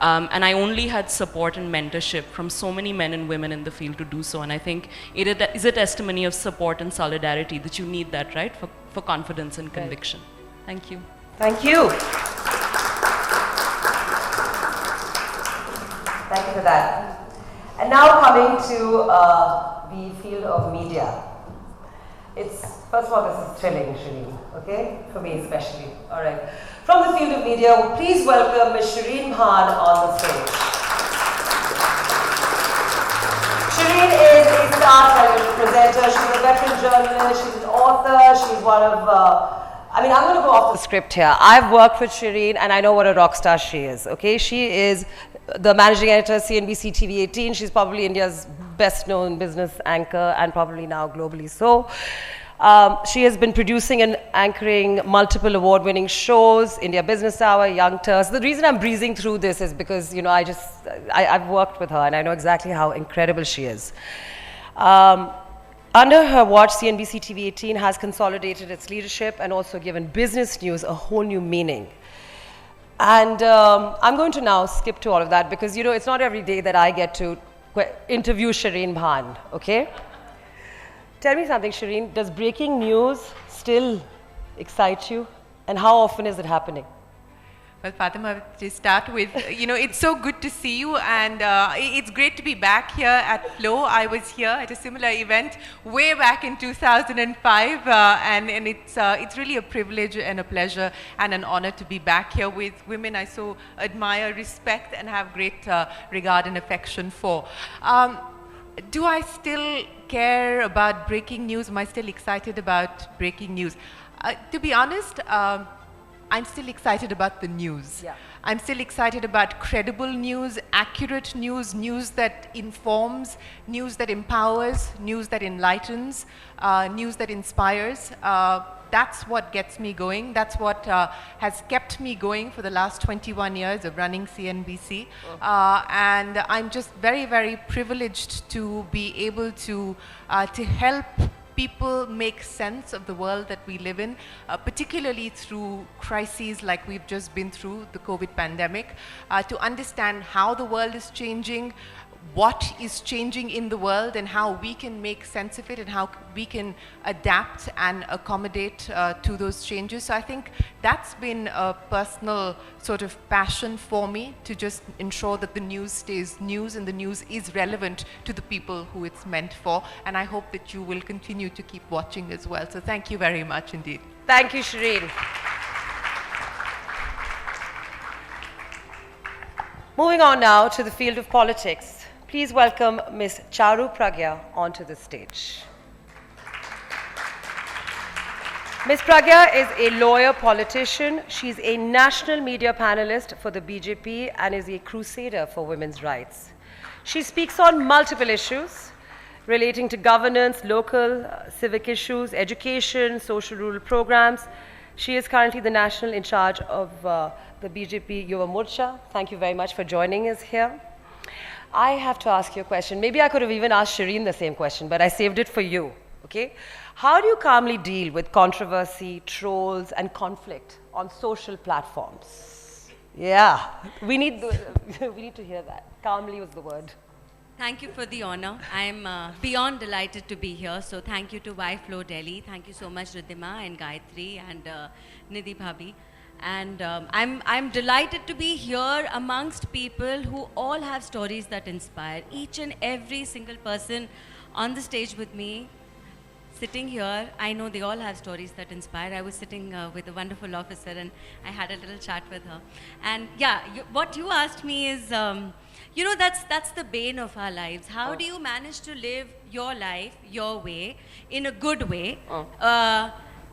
And I only had support and mentorship from so many men and women in the field to do so. And I think it is a testimony of support and solidarity that you need that, right, for confidence and conviction. Thank you. Thank you. Thank you for that. And now coming to the field of media. First of all, this is thrilling, Shireen, okay? For me especially. All right. From the field of media, please welcome Ms. Shireen Bhan on the stage. Shireen is a star television presenter. She's a veteran journalist. She's an author. She's one of I mean, I'm going to go off the script here. I've worked with Shireen, and I know what a rock star she is, okay? She is the managing editor, CNBC TV 18. She's probably India's best-known business anchor, and probably now globally so. She has been producing and anchoring multiple award-winning shows, India Business Hour, Young Turks. The reason I'm breezing through this is because, you know, I've worked with her, and I know exactly how incredible she is. Under her watch, CNBC TV 18 has consolidated its leadership and also given business news a whole new meaning. And I'm going to now skip to all of that because, you know, it's not every day that I get to interview Shireen Bhan, okay? Tell me something, Shireen, does breaking news still excite you? And how often is it happening? Well, Fatima, to start with, it's so good to see you, and it's great to be back here at FLO. I was here at a similar event way back in 2005, and it's really a privilege and a pleasure and an honor to be back here with women I so admire, respect, and have great regard and affection for. Do I still care about breaking news? Am I still excited about breaking news? To be honest, I'm still excited about the news. Yeah. I'm still excited about credible news, accurate news, news that informs, news that empowers, news that enlightens, news that inspires. That's what gets me going. That's what has kept me going for the last 21 years of running CNBC. And I'm just very, very privileged to be able to help people make sense of the world that we live in, particularly through crises like we've just been through, the COVID pandemic, to understand how the world is changing, what is changing in the world, and how we can make sense of it, and how we can adapt and accommodate to those changes. So I think that's been a personal sort of passion for me, to just ensure that the news stays news and the news is relevant to the people who it's meant for. And I hope that you will continue to keep watching as well. So thank you very much indeed. Thank you, Shireen. Moving on now to the field of politics. Please welcome Ms. Charu Pragya onto the stage. Ms. Pragya is a lawyer politician. She's a national media panelist for the BJP and is a crusader for women's rights. She speaks on multiple issues relating to governance, local, civic issues, education, social rural programs. She is currently the national in charge of the BJP Yuva Morcha. Thank you very much for joining us here. I have to ask you a question. Maybe I could have even asked Shireen the same question, but I saved it for you, okay? How do you calmly deal with controversy, trolls, and conflict on social platforms? Yeah, we need to hear that. Calmly was the word. Thank you for the honor. I'm beyond delighted to be here. So thank you to YFLO Delhi. Thank you so much, Riddhima and Gayatri and Nidhi Bhabhi. And I'm delighted to be here amongst people who all have stories that inspire. Each and every single person on the stage with me, sitting here, I know they all have stories that inspire. I was sitting with a wonderful officer and I had a little chat with her. And yeah, what you asked me is, that's the bane of our lives. How do you manage to live your life your way, in a good way,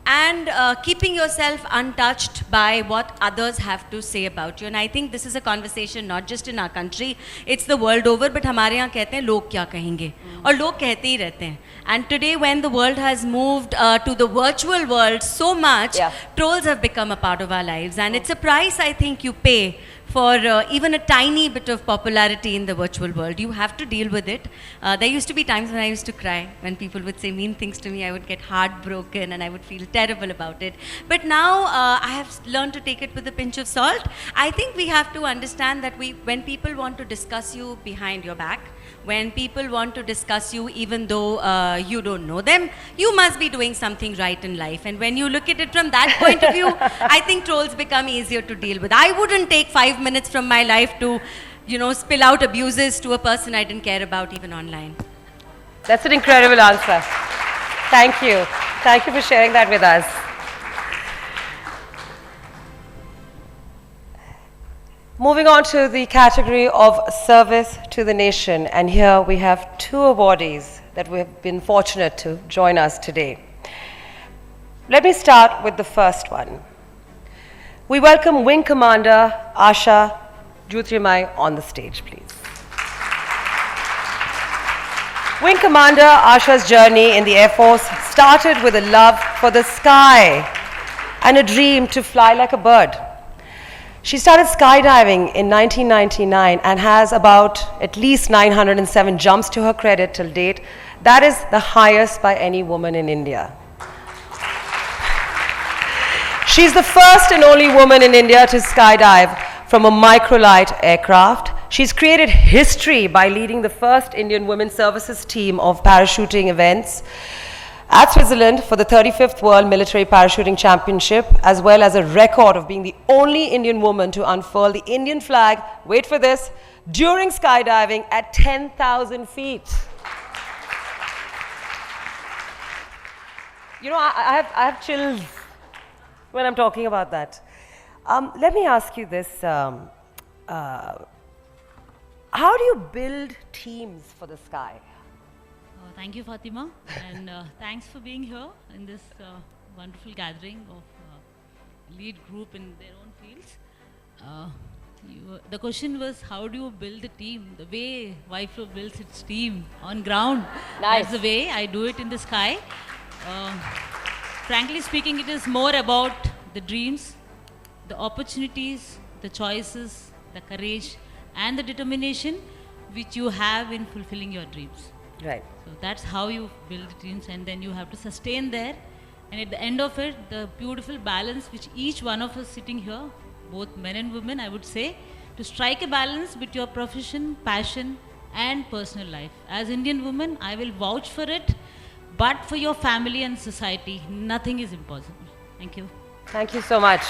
and keeping yourself untouched by what others have to say about you? And I think this is a conversation not just in our country, it's the world over, but हमारे यहाँ कहते हैं लोग क्या कहेंगे, और लोग कहते ही रहते हैं. And today when the world has moved to the virtual world so much, trolls have become a part of our lives, and it's a price I think you pay for even a tiny bit of popularity in the virtual world. You have to deal with it. There used to be times when I used to cry. When people would say mean things to me, I would get heartbroken and I would feel terrible about it. But now I have learned to take it with a pinch of salt. I think we have to understand that when people want to discuss you behind your back, when people want to discuss you even though you don't know them, you must be doing something right in life. And when you look at it from that point of view, I think trolls become easier to deal with. I wouldn't take 5 minutes from my life to, spill out abuses to a person I didn't care about even online. That's an incredible answer. Thank you. Thank you for sharing that with us. Moving on to the category of service to the nation, and here we have two awardees that we have been fortunate to join us today. Let me start with the first one. We welcome Wing Commander Asha Jyotirmai on the stage, please. Wing Commander Asha's journey in the Air Force started with a love for the sky and a dream to fly like a bird. She started skydiving in 1999 and has about at least 907 jumps to her credit till date. That is the highest by any woman in India. She's the first and only woman in India to skydive from a microlight aircraft. She's created history by leading the first Indian Women's Services team of parachuting events. at Switzerland for the 35th World Military Parachuting Championship, as well as a record of being the only Indian woman to unfurl the Indian flag, wait for this, during skydiving at 10,000 feet. You know, I have chills when I'm talking about that. Let me ask you this. How do you build teams for the sky? Thank you, Fatima, and thanks for being here in this wonderful gathering of lead group in their own fields. The question was, how do you build a team? The way YFLO builds its team on ground. Nice. That's the way I do it in the sky. Frankly speaking, it is more about the dreams, the opportunities, the choices, the courage, and the determination which you have in fulfilling your dreams. Right. So that's how you build teams, and then you have to sustain there. And at the end of it, the beautiful balance which each one of us sitting here, both men and women, I would say, to strike a balance with your profession, passion, and personal life. As Indian woman, I will vouch for it, but for your family and society, nothing is impossible. Thank you. Thank you so much.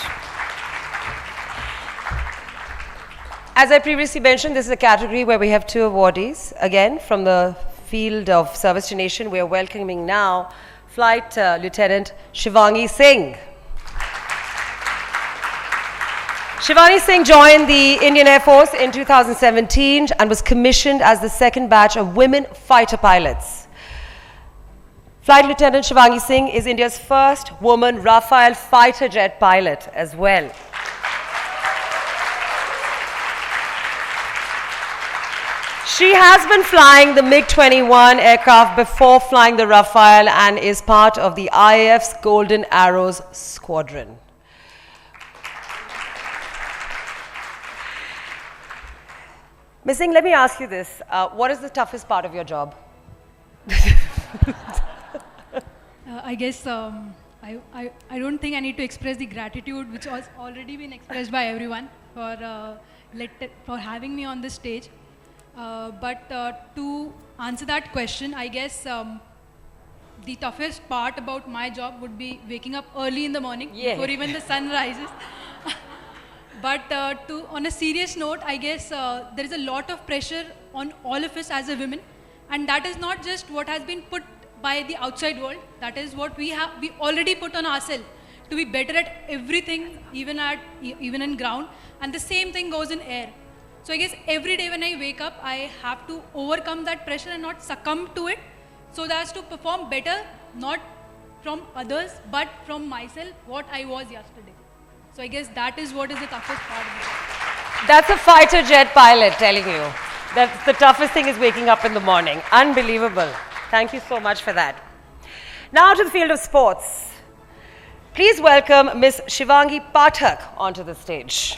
As I previously mentioned, this is a category where we have two awardees. Again, from the field of service to nation, we are welcoming now Flight Lieutenant Shivangi Singh. Shivani Singh joined the Indian Air Force in 2017 and was commissioned as the second batch of women fighter pilots. Flight Lieutenant Shivangi Singh is India's first woman Rafale fighter jet pilot as well. She has been flying the MiG-21 aircraft before flying the Rafale and is part of the IAF's Golden Arrows squadron. Ms. Singh, let me ask you this. What is the toughest part of your job? I guess I don't think I need to express the gratitude which has already been expressed by everyone for having me on this stage. But to answer that question, I guess the toughest part about my job would be waking up early in the morning before even the sun rises. But on a serious note, I guess there is a lot of pressure on all of us as a women, and that is not just what has been put by the outside world. That is what we already put on ourselves to be better at everything, even in ground. And the same thing goes in air. So I guess every day when I wake up, I have to overcome that pressure and not succumb to it, so that as to perform better, not from others, but from myself, what I was yesterday. So I guess that is what is the toughest part of it. That's a fighter jet pilot telling you. That's the toughest thing is waking up in the morning. Unbelievable. Thank you so much for that. Now to the field of sports. Please welcome Ms. Shivangi Pathak onto the stage.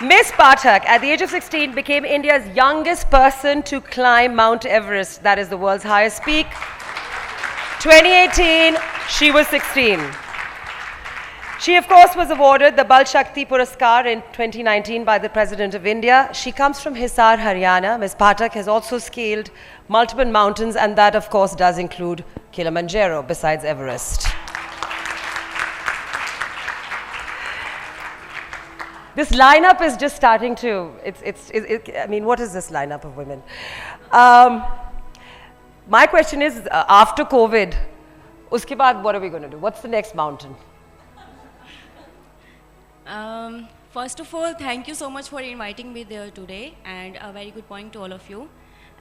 Ms. Pathak, at the age of 16, became India's youngest person to climb Mount Everest, that is the world's highest peak. 2018, she was 16. She, of course, was awarded the Bal Shakti Puraskar in 2019 by the President of India. She comes from Hisar, Haryana. Ms. Pathak has also scaled multiple mountains, and that, of course, does include Kilimanjaro, besides Everest. This lineup is just starting to, I mean, what is this lineup of women? My question is, after COVID, uske baad, what are we going to do? What's the next mountain? First of all, thank you so much for inviting me there today, and a very good point to all of you.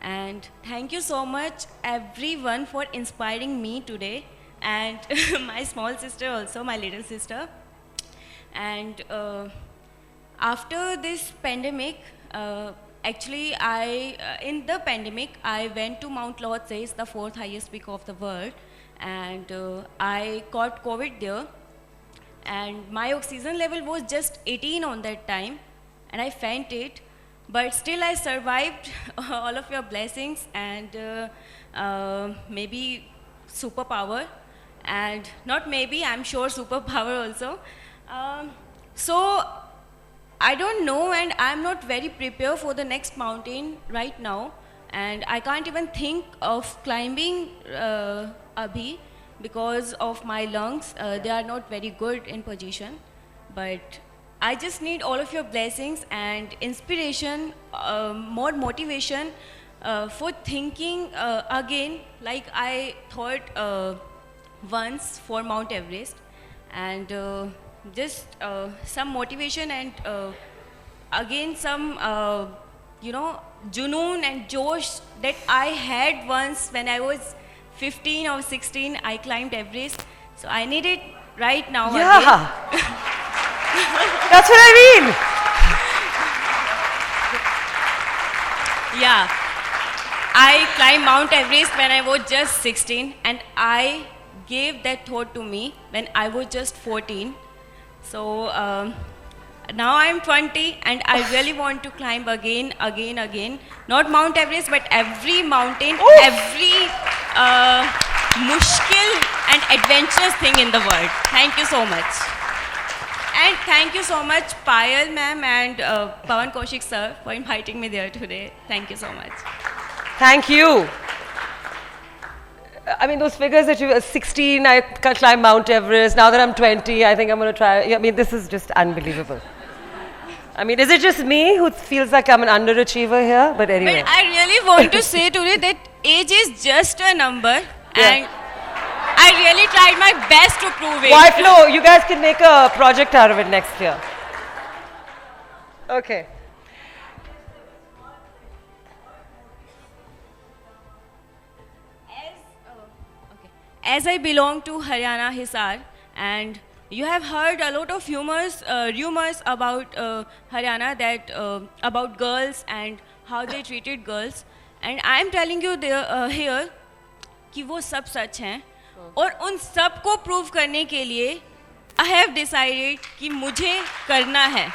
And thank you so much, everyone, for inspiring me today, and my small sister also, my little sister. And after this pandemic, actually, in the pandemic, I went to Mount Lhotse, it's the 4th highest peak of the world, and I caught COVID there. And my oxygen level was just 18 on that time, and I fainted. But still, I survived all of your blessings and maybe superpower, and not maybe, I'm sure superpower also. So I don't know, and I'm not very prepared for the next mountain right now. and I can't even think of climbing abhi because of my lungs. They are not very good in position, but I just need all of your blessings and inspiration, more motivation for thinking again like I thought once for Mount Everest, and just some motivation and again some junoon and josh that I had once when I was 15 or 16. I climbed Everest, so I need it right now. Yeah. Again. That's what I mean. Yeah. I climbed Mount Everest when I was just 16, and I gave that thought to me when I was just 14. So now I'm 20 and I really want to climb again. Not Mount Everest, but every mountain, every mushkil and adventurous thing in the world. Thank you so much. And thank you so much, Payal ma'am and Pawan Kaushik sir, for inviting me there today. Thank you so much. Thank you. I mean, those figures that you were 16, I can climb Mount Everest. Now that I'm 20, I think I'm going to try. I mean, this is just unbelievable. I mean, is it just me who feels like I'm an underachiever here? But anyway. But I really want to say today that age is just a number, and I really tried my best to prove it. YFLO, you guys can make a project out of it next year. Okay. As I belong to Haryana Hisar, and you have heard a lot of rumors about Haryana, that about girls and how they treated girls, and I am telling you here कि वो सब सच हैं, और उन सब को prove करने के लिए I have decided कि मुझे करना है.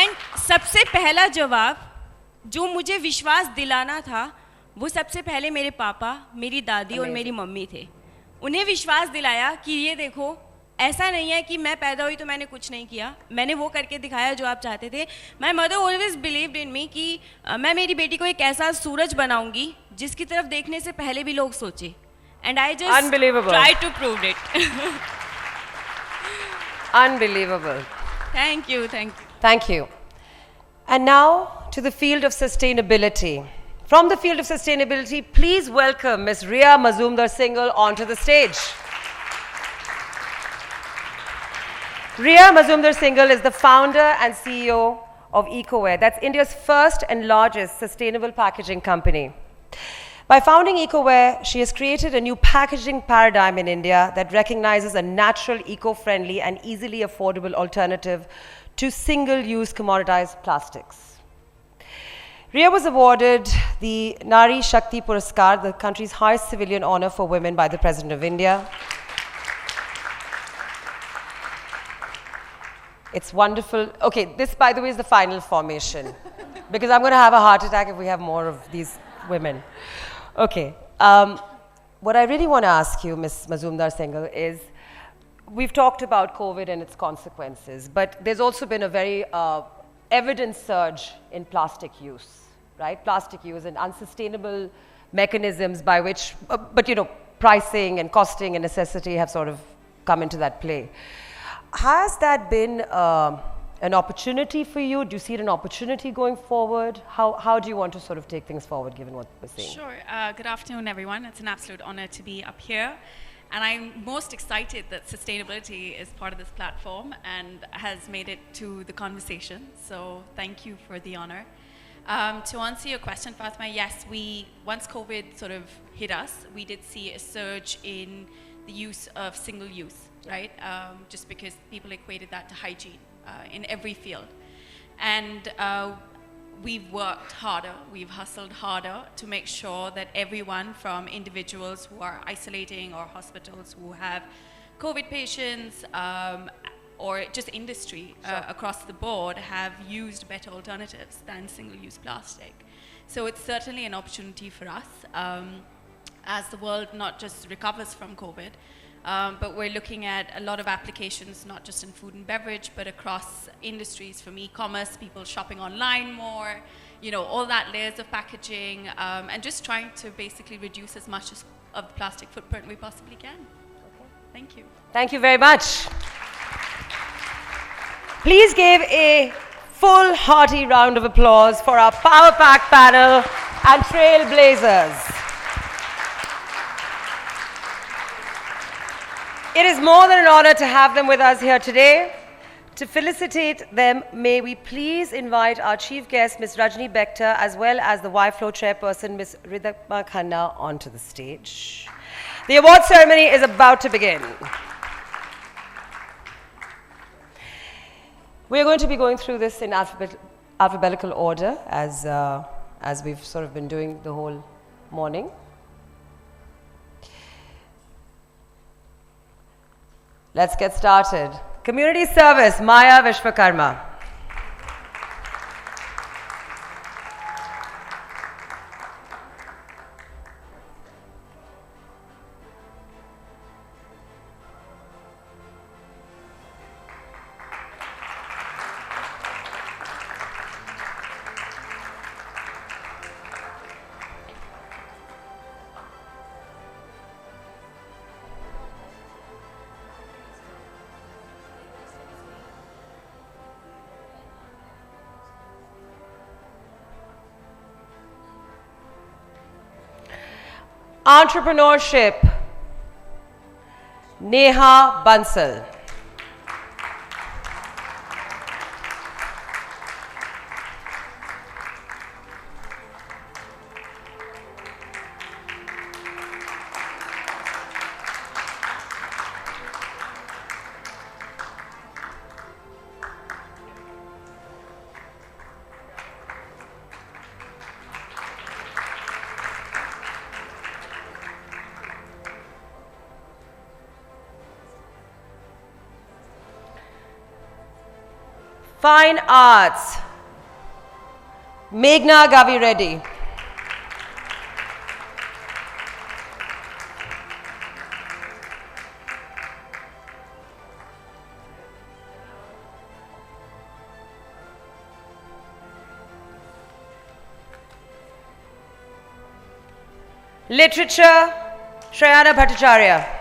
And सबसे पहला जवाब जो मुझे विश्वास दिलाना था, वो सबसे पहले मेरे पापा, मेरी दादी और मेरी मम्मी थे. उन्हें विश्वास दिलाया कि ये देखो, ऐसा नहीं है कि मैं पैदा हुई तो मैंने कुछ नहीं किया, मैंने वो करके दिखाया जो आप चाहते थे. My mother always believed in me कि मैं मेरी बेटी को एक ऐसा सूरज बनाऊंगी जिसकी तरफ देखने से पहले भी लोग सोचे. And I just try to prove it. Unbelievable. Thank you. Thank you. And now to the field of sustainability. From the field of sustainability, please welcome Ms. Rhea Mazumdar-Singhal onto the stage. Rhea Mazumdar-Singhal is the founder and CEO of EcoWare. That's India's first and largest sustainable packaging company. By founding EcoWare, she has created a new packaging paradigm in India that recognizes a natural, eco-friendly and easily affordable alternative to single-use commoditized plastics. Rhea was awarded the Nari Shakti Puraskar, the country's highest civilian honor for women, by the President of India. It's wonderful. Okay, this, by the way, is the final formation, because I'm going to have a heart attack if we have more of these women. Okay. What I really want to ask you, Ms. Mazumdar-Singhal, is we've talked about COVID and its consequences, but there's also been a very evident surge in plastic use, right? Plastic use and unsustainable mechanisms by which, but you know, pricing and costing and necessity have sort of come into that play. Has that been an opportunity for you? Do you see it an opportunity going forward? How do you want to sort of take things forward given what we're seeing? Sure. Good afternoon, everyone. It's an absolute honor to be up here. And I'm most excited that sustainability is part of this platform and has made it to the conversation. So thank you for the honor. To answer your question, Fatima, yes, once COVID sort of hit us, we did see a surge in the use of single use, right? Just because people equated that to hygiene in every field. And we've worked harder, we've hustled harder to make sure that everyone, from individuals who are isolating or hospitals who have COVID patients or just industry across the board, have used better alternatives than single-use plastic. So it's certainly an opportunity for us as the world not just recovers from COVID, But we're looking at a lot of applications, not just in food and beverage, but across industries, from e-commerce, people shopping online more, all that layers of packaging, and just trying to basically reduce as much of the plastic footprint we possibly can. Okay. Thank you. Thank you very much. Please give a full hearty round of applause for our Power Pack panel and trailblazers. It is more than an honor to have them with us here today. To felicitate them, may we please invite our chief guest, Ms. Rajni Bector, as well as the YFLO chairperson, Ms. Ridhima Khanna, onto the stage. The award ceremony is about to begin. We're going to be going through this in alphabetical order, as we've sort of been doing the whole morning. Let's get started. Community service, Maya Vishwakarma. Entrepreneurship, Neha Bansal. Fine Arts, Meghna Gavi Reddy. Literature, Shrayana Bhattacharya.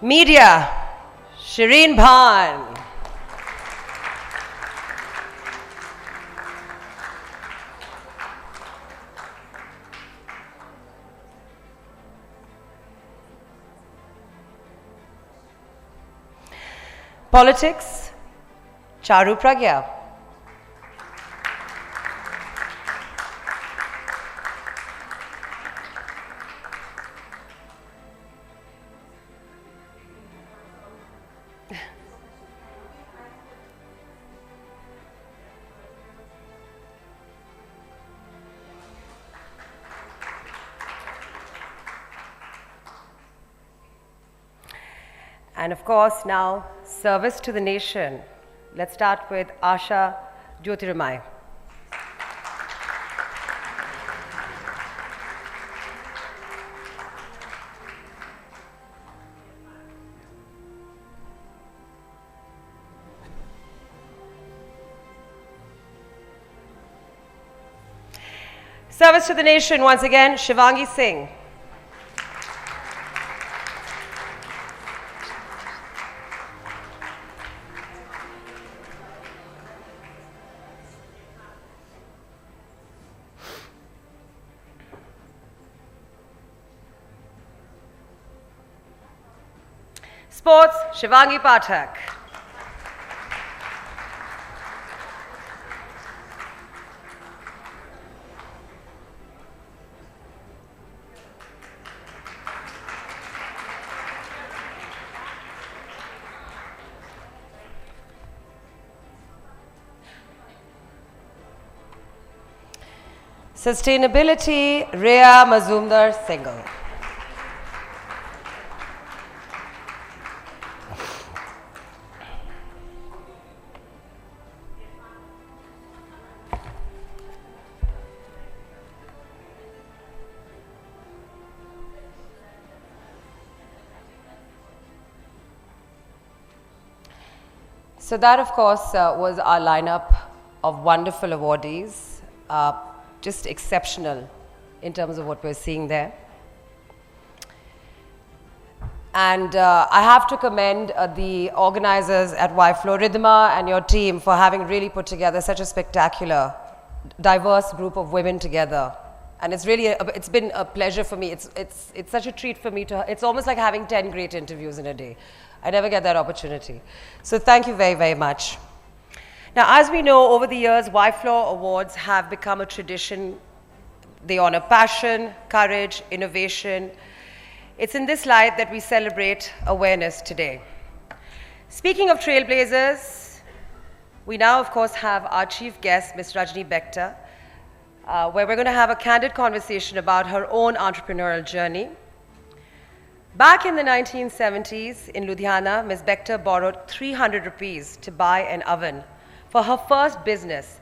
Media, Shireen Bhan. Politics, Charu Pragya. And of course, now, service to the nation. Let's start with Asha Jyotiramai. Service to the nation, once again, Shivangi Singh. Sports, Shivangi Pathak. Sustainability, Rhea Mazumdar Singhal. So that, of course, was our lineup of wonderful awardees. Just exceptional in terms of what we're seeing there. And I have to commend the organizers at YFLO, Ridhima and your team, for having really put together such a spectacular, diverse group of women together. And it's really, it's been a pleasure for me. It's such a treat for me to, it's almost like having 10 great interviews in a day. I never get that opportunity. So thank you very, very much. Now, as we know, over the years, YFLO Awards have become a tradition. They honor passion, courage, innovation. It's in this light that we celebrate awareness today. Speaking of trailblazers, we now, of course, have our chief guest, Ms. Rajni Bector, where we're going to have a candid conversation about her own entrepreneurial journey. Back in the 1970s in Ludhiana, Ms. Bector borrowed 300 rupees to buy an oven for her first business.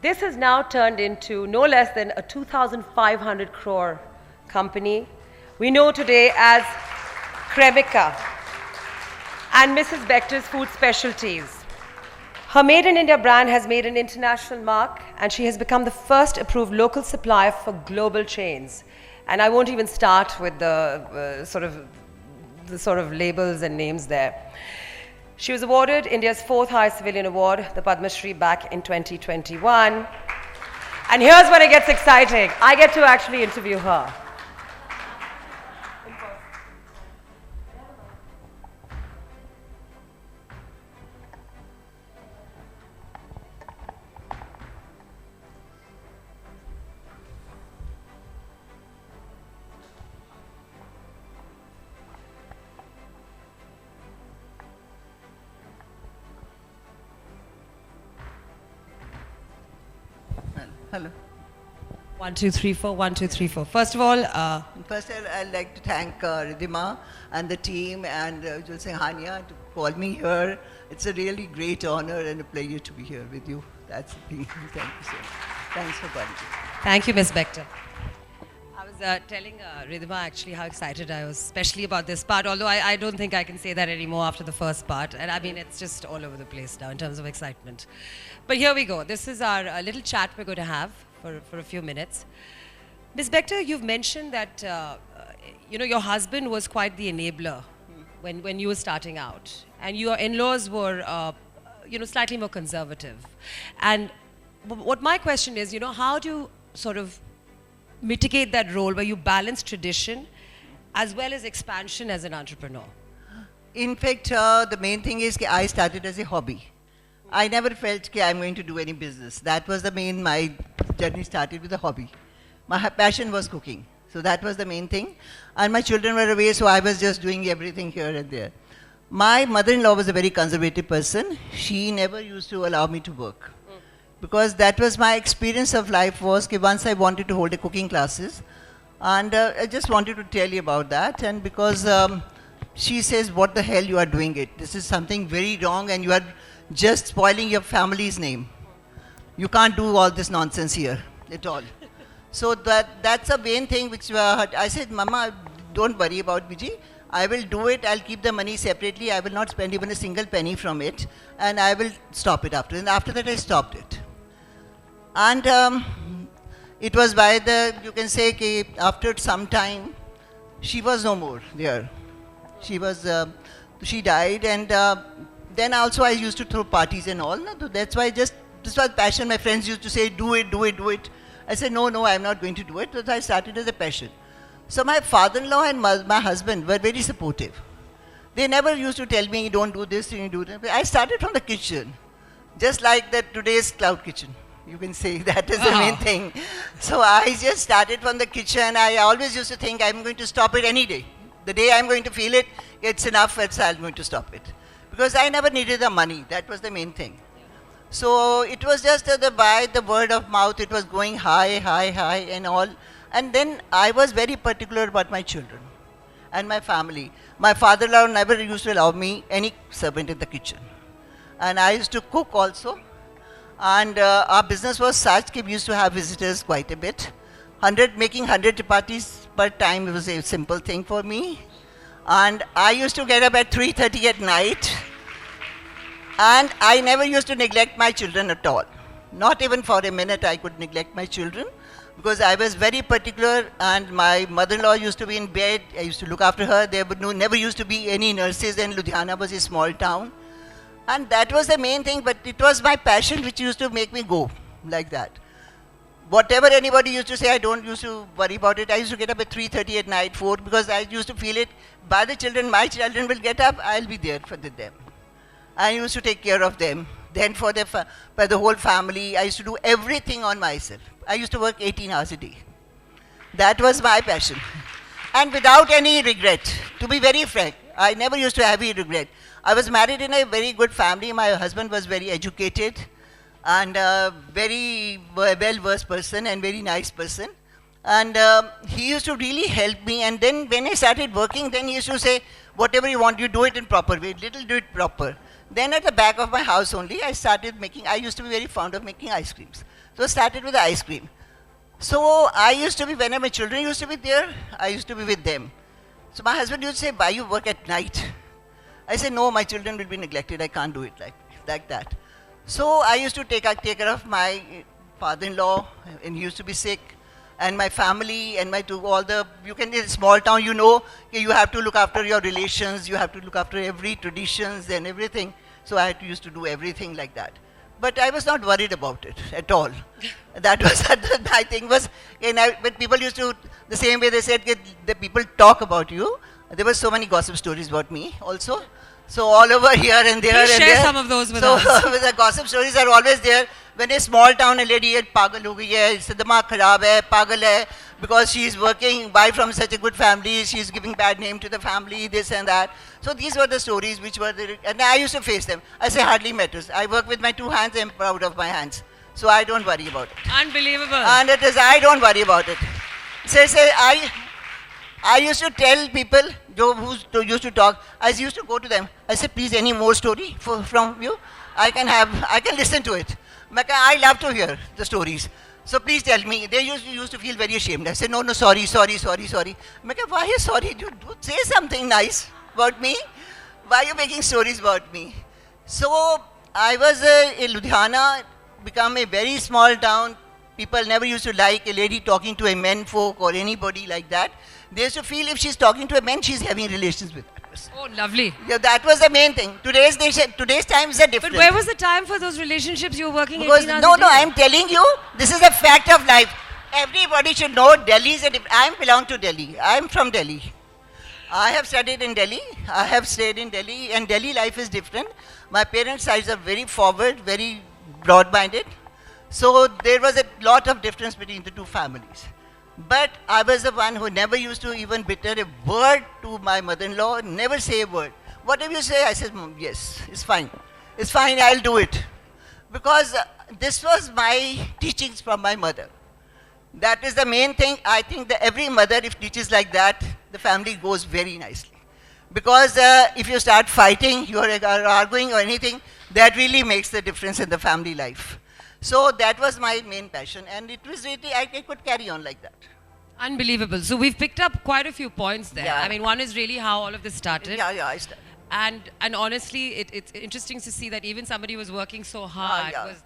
This has now turned into no less than a 2,500 crore company we know today as Cremica and Mrs. Bector's Food Specialties. Her Made in India brand has made an international mark, and she has become the first approved local supplier for global chains. And I won't even start with the sort of labels and names there. She was awarded India's 4th highest civilian award, the Padma Shri, back in 2021. And here's when it gets exciting. I get to actually interview her. Hello. 1, 2, 3, 4, 1, 2, 3, 4. First of all, First, I'd like to thank Ridhima and the team and Julsing Hania to call me here. It's a really great honor and a pleasure to be here with you. That's the thing. Thank you so much. Thanks for calling. Thank you, Ms. Bector. I was telling Ridhima actually how excited I was, especially about this part, although I don't think I can say that anymore after the first part. And I mean, it's just all over the place now in terms of excitement. But here we go. This is our little chat we're going to have for a few minutes. Ms. Bector, you've mentioned that your husband was quite the enabler when you were starting out, and your in-laws were slightly more conservative. And what my question is, how do you sort of mitigate that role where you balance tradition as well as expansion as an entrepreneur? In fact, the main thing is that I started as a hobby. I never felt that I'm going to do any business. That was my journey started with a hobby. My passion was cooking. So that was the main thing. And my children were away, so I was just doing everything here and there. My mother-in-law was a very conservative person. She never used to allow me to work. Because that was my experience of life was that once I wanted to hold a cooking classes. And I just wanted to tell you about that. And because she says, what the hell you are doing it? This is something very wrong and you are just spoiling your family's name. You can't do all this nonsense here at all. So that's a main thing which I said, Mama, don't worry about Vijay. I will do it. I'll keep the money separately. I will not spend even a single penny from it. And I will stop it after. And after that, I stopped it. And it was by you can say, after some time, she was no more there. She died. And then also I used to throw parties and all. No? So that's why this was passion. My friends used to say, do it, do it, do it. I said, no, I'm not going to do it. So I started as a passion. So my father-in-law and my husband were very supportive. They never used to tell me, don't do this, you do that. I started from the kitchen, just like today's cloud kitchen. You can say that is the main thing. So I just started from the kitchen. I always used to think I'm going to stop it any day. The day I'm going to feel it, it's enough, I'm going to stop it. Because I never needed the money. That was the main thing. So it was just by the word of mouth, it was going high and all. And then I was very particular about my children and my family. My father-in-law never used to allow me any servant in the kitchen. And I used to cook also. And our business was such that we used to have visitors quite a bit. Making 100 chapatis per time was a simple thing for me. And I used to get up at 3:30 at night. And I never used to neglect my children at all. Not even for a minute I could neglect my children, because I was very particular, and my mother-in-law used to be in bed. I used to look after her. There never used to be any nurses, and Ludhiana was a small town. And that was the main thing, but it was my passion which used to make me go like that. Whatever anybody used to say, I don't used to worry about it. I used to get up at 3:30 at night, 4, because I used to feel it. By the children, my children will get up, I'll be there for them. I used to take care of them. Then for the whole family, I used to do everything on myself. I used to work 18 hours a day. That was my passion. And without any regret, to be very frank, I never used to have any regret. I was married in a very good family. My husband was very educated and a very well-versed person and very nice person. And he used to really help me. And then when I started working, then he used to say, whatever you want, you do it in proper way. Little do it proper. Then at the back of my house only, I started making, I used to be very fond of making ice creams. So I started with the ice cream. So I used to be, when my children used to be there, I used to be with them. So my husband used to say, why you work at night? I said, no, my children will be neglected. I can't do it like that. So I used to take care of my father-in-law, and he used to be sick, and my family, and you can, in a small town, you know, you have to look after your relations, you have to look after every traditions and everything. So I used to do everything like that. But I was not worried about it at all. That was, my thing was, when people used to, the same way they said, the people talk about you, there were so many gossip stories about me also. So all over here and there Please and share there. some of those with us. So the gossip stories are always there. When a small town, a lady is pagal ho gayi hai, isse dimag kharab hai, pagal hai, because she is working, why from such a good family, she is giving bad name to the family, this and that. So these were the stories which were there, and I used to face them. I say hardly matters. I work with my 2 hands, I'm proud of my hands. So I don't worry about it. Unbelievable. And it is, I don't worry about it. So I used to tell people who used to talk, I used to go to them. I said, please, any more story from you? I can listen to it. I love to hear the stories. So please tell me. They used to feel very ashamed. I said, no, sorry. Why are you sorry? Do say something nice about me. Why are you making stories about me? So I was in Ludhiana, become a very small town. People never used to like a lady talking to a men folk or anybody like that. They used to feel if she's talking to a man, she's having relations with that person. Oh, lovely. Yeah, that was the main thing. Today's times are different. But where was the time for those relationships you were working 18 hours No, a day? I'm telling you, this is a fact of life. Everybody should know Delhi is I belong to Delhi. I'm from Delhi. I have studied in Delhi. I have stayed in Delhi, and Delhi life is different. My parents' sides are very forward, very broad-minded. So there was a lot of difference between the two families. But I was the one who never used to even bitter a word to my mother-in-law, never say a word. Whatever you say, I said, yes, it's fine. It's fine, I'll do it. Because this was my teachings from my mother. That is the main thing. I think that every mother, if teaches like that, the family goes very nicely. Because if you start fighting, you are arguing or anything, that really makes the difference in the family life. So that was my main passion, and it was really, I could carry on like that. Unbelievable. So we've picked up quite a few points there. Yeah. I mean, one is really how all of this started. Yeah, I started. And honestly, it's interesting to see that even somebody who was working so hard yeah. was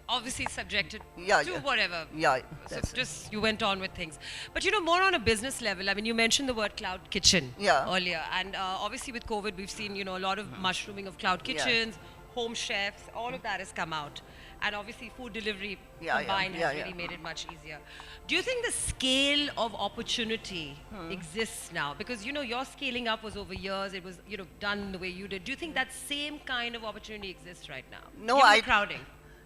obviously subjected Yeah, to yeah. whatever. Yeah, So that's just you went on with things. But more on a business level, I mean, you mentioned the word cloud kitchen earlier. And obviously with COVID, we've seen, a lot of mushrooming of cloud kitchens, home chefs, all of that has come out. And obviously food delivery combined has really made it much easier. Do you think the scale of opportunity exists now? Because, your scaling up was over years. It was, done the way you did. Do you think that same kind of opportunity exists right now? No, Given the crowding.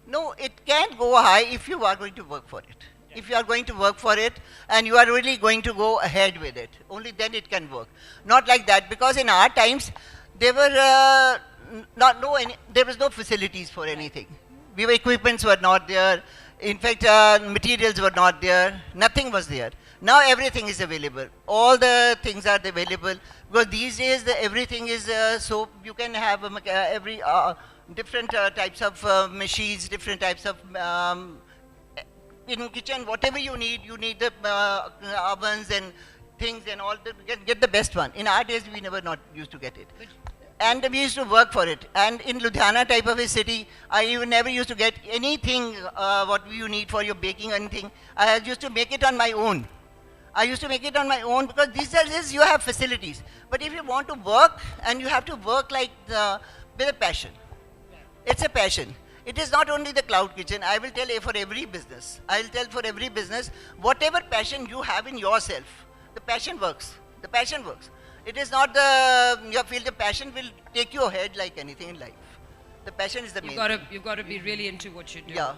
No, it can't go high if you are going to work for it. If you are going to work for it and you are really going to go ahead with it, only then it can work. Not like that, because in our times, there were there was no facilities for anything. Equipments were not there. In fact, materials were not there. Nothing was there. Now everything is available. All the things are available, because these days everything is so you can have every different types of machines, different types of in kitchen, whatever you need the ovens and things and all. Get the best one. In our days, we never not used to get it. And we used to work for it. And in Ludhiana type of a city, I never used to get anything what you need for your baking or anything. I used to make it on my own. I used to make it on my own because these days you have facilities. But if you want to work, and you have to work like with a passion. It's a passion. It is not only the cloud kitchen. I will tell for every business. I will tell for every business, whatever passion you have in yourself, the passion works. The passion works. It is not you feel the passion will take you ahead like anything in life. The passion is the main thing. You've got to be really into what you do. Yeah.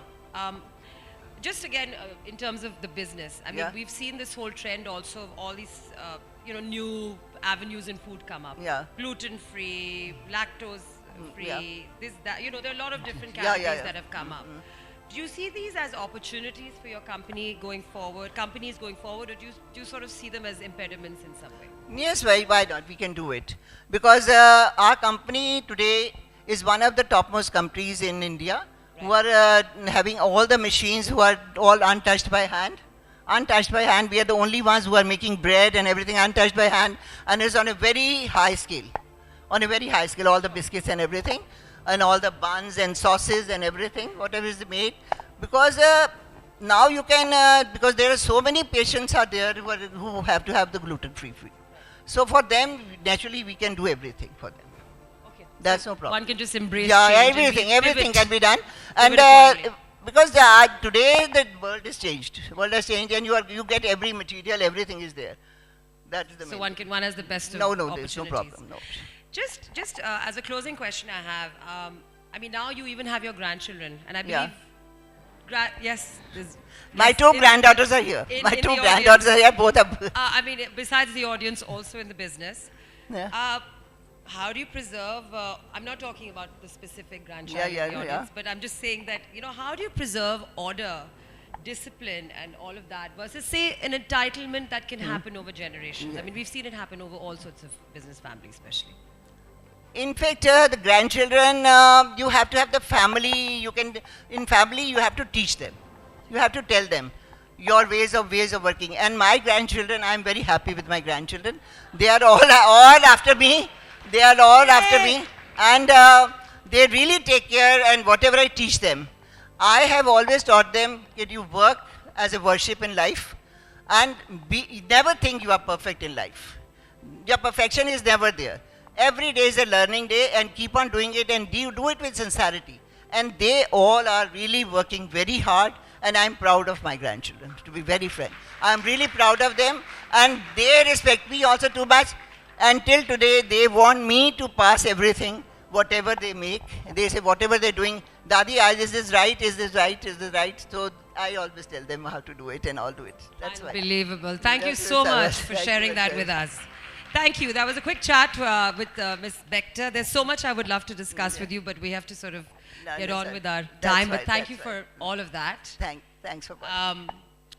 Just again, in terms of the business, I mean, we've seen this whole trend also of all these, new avenues in food come up. Yeah. Gluten-free, lactose-free, this, that. There are a lot of different Yeah, categories that have come up. Do you see these as opportunities for your companies going forward, or do you sort of see them as impediments in some way? Yes, why not? We can do it. Because our company today is one of the topmost companies in India who are having all the machines who are all untouched by hand. Untouched by hand. We are the only ones who are making bread and everything untouched by hand. And it's on a very high scale. On a very high scale, all the biscuits and everything. And all the buns and sauces and everything, whatever is made. Because now you can, because there are so many patients are there who have to have the gluten-free food. So for them, naturally, we can do everything for them. Okay. That's so no problem. One can just embrace change. change. Everything can be done. And because today the world has changed. World has changed, and you get every material, everything is there. That is the main. So one has the best of No, opportunities. there's no problem. No. Just as a closing question I have, I mean, now you even have your grandchildren, and I believe, yes. My two granddaughters are here. My two granddaughters are here, both are. I mean, besides the audience, also in the business. Yeah. How do you preserve, I'm not talking about the specific grandchild in the audience, but I'm just saying that, how do you preserve order, discipline and all of that versus, say, an entitlement that can happen over generations? I mean, we've seen it happen over all sorts of business families, especially. In fact, the grandchildren, you have to have the family. In family, you have to teach them. You have to tell them your ways of working. And my grandchildren, I'm very happy with my grandchildren. They are all after me. They are all after me. And they really take care, and whatever I teach them. I have always taught them that you work as a worship in life, and never think you are perfect in life. Your perfection is never there. Every day is a learning day, and keep on doing it, and do it with sincerity. And they all are really working very hard, and I'm proud of my grandchildren, to be very frank. I'm really proud of them, and they respect me also too much. Until today, they want me to pass everything, whatever they make. They say, whatever they're doing, Dadi, is this right, is this right, is this right? So I always tell them how to do it, and I'll do it. That's why. Unbelievable. Thank you so much for sharing that with us. Thank you. That was a quick chat with Ms. Bector. There's so much I would love to discuss with you, but we have to sort of get on with our time. But thank you for all of that. Thanks for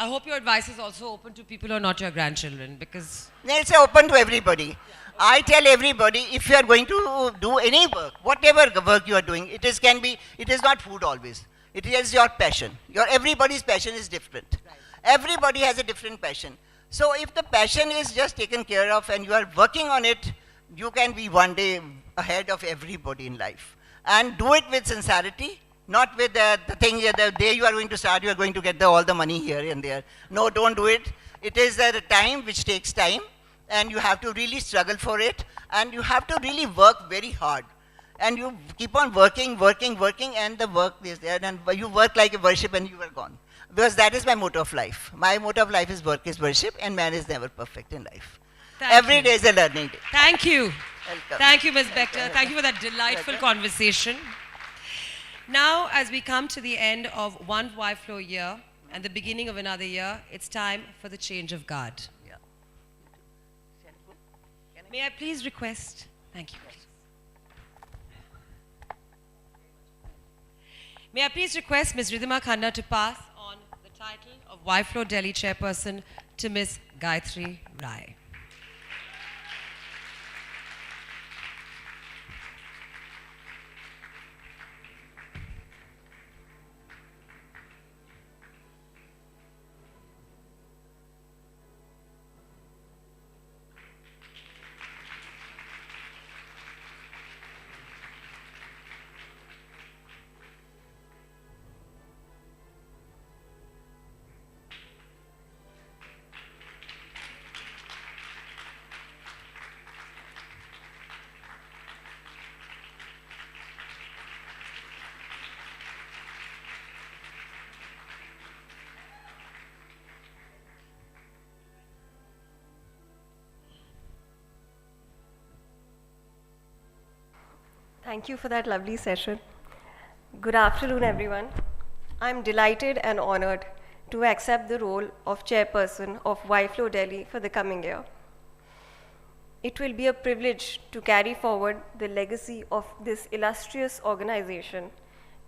I hope your advice is also open to people who are not your grandchildren, because... It's open to everybody. I tell everybody, if you are going to do any work, whatever work you are doing, it is not food always. It is your passion. Everybody's passion is different. Right. Everybody has a different passion. So if the passion is just taken care of and you are working on it, you can be one day ahead of everybody in life. And do it with sincerity, not with the thing the day you are going to start, you are going to get all the money here and there. No, don't do it. It is the time which takes time, and you have to really struggle for it, and you have to really work very hard. And you keep on working, and the work is there, and you work like a worship and you are gone. Because that is my motto of life. My motto of life is work is worship, and man is never perfect in life. Every day is a learning day. Thank you. Welcome. Thank you, Ms. Bector. Thank you for that delightful conversation. Now, as we come to the end of one YFLO year and the beginning of another year, it's time for the change of guard. Yeah. May I please request, thank you. May I please request Ms. Ridhima Khanna to pass on the title of YFLO Delhi Chairperson to Ms. Gayatri Rai. Thank you for that lovely session. Good afternoon, everyone. I'm delighted and honored to accept the role of chairperson of YFLO Delhi for the coming year. It will be a privilege to carry forward the legacy of this illustrious organization,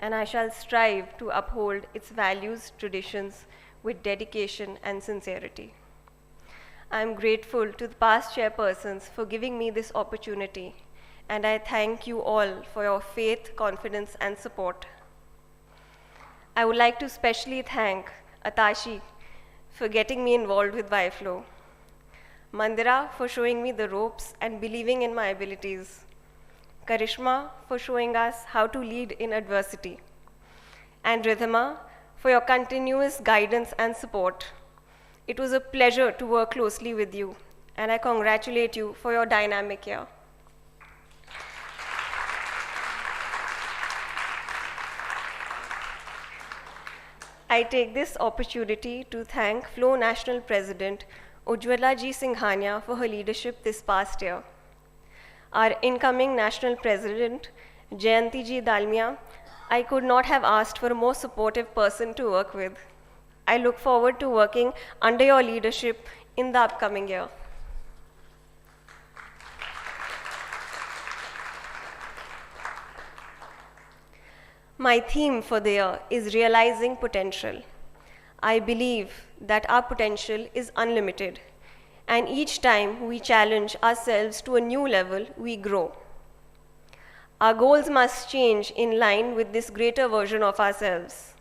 and I shall strive to uphold its values, traditions with dedication and sincerity. I am grateful to the past chairpersons for giving me this opportunity, and I thank you all for your faith, confidence, and support. I would like to specially thank Atashi for getting me involved with YFLO, Mandira for showing me the ropes and believing in my abilities, Karishma for showing us how to lead in adversity, and Ridhima for your continuous guidance and support. It was a pleasure to work closely with you, and I congratulate you for your dynamic year. I take this opportunity to thank FLO National President Ujjwala Ji Singhania for her leadership this past year. Our incoming National President, Jayanti Ji Dalmia, I could not have asked for a more supportive person to work with. I look forward to working under your leadership in the upcoming year. My theme for the year is realizing potential. I believe that our potential is unlimited, and each time we challenge ourselves to a new level, we grow. Our goals must change in line with this greater version of ourselves.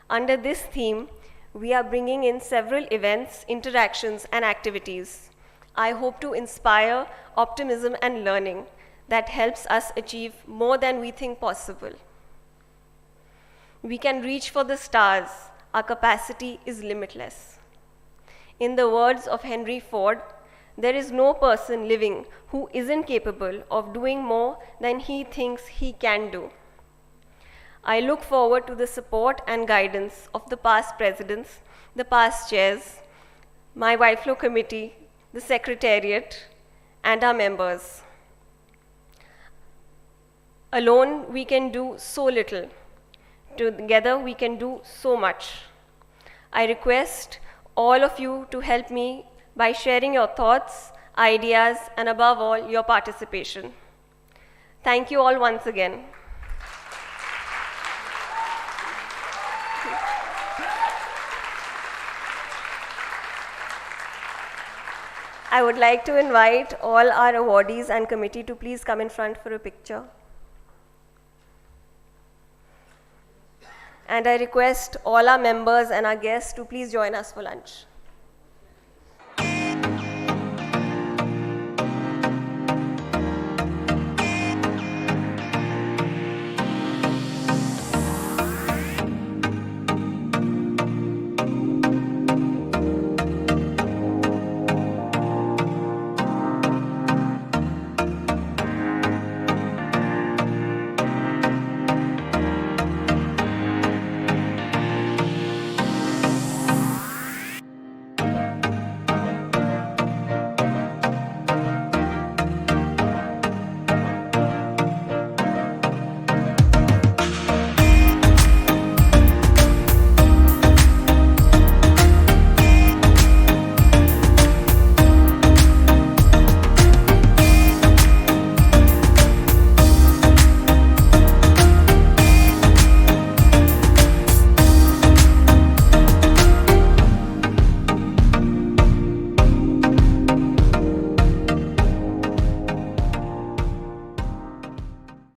Under this theme, we are bringing in several events, interactions, and activities. I hope to inspire optimism and learning that helps us achieve more than we think possible. We can reach for the stars. Our capacity is limitless. In the words of Henry Ford, there is no person living who isn't capable of doing more than he thinks he can do. I look forward to the support and guidance of the past presidents, the past chairs, my YFLO committee, the secretariat, and our members. Alone, we can do so little. Together, we can do so much. I request all of you to help me by sharing your thoughts, ideas, and above all, your participation. Thank you all once again. I would like to invite all our awardees and committee to please come in front for a picture. And I request all our members and our guests to please join us for lunch.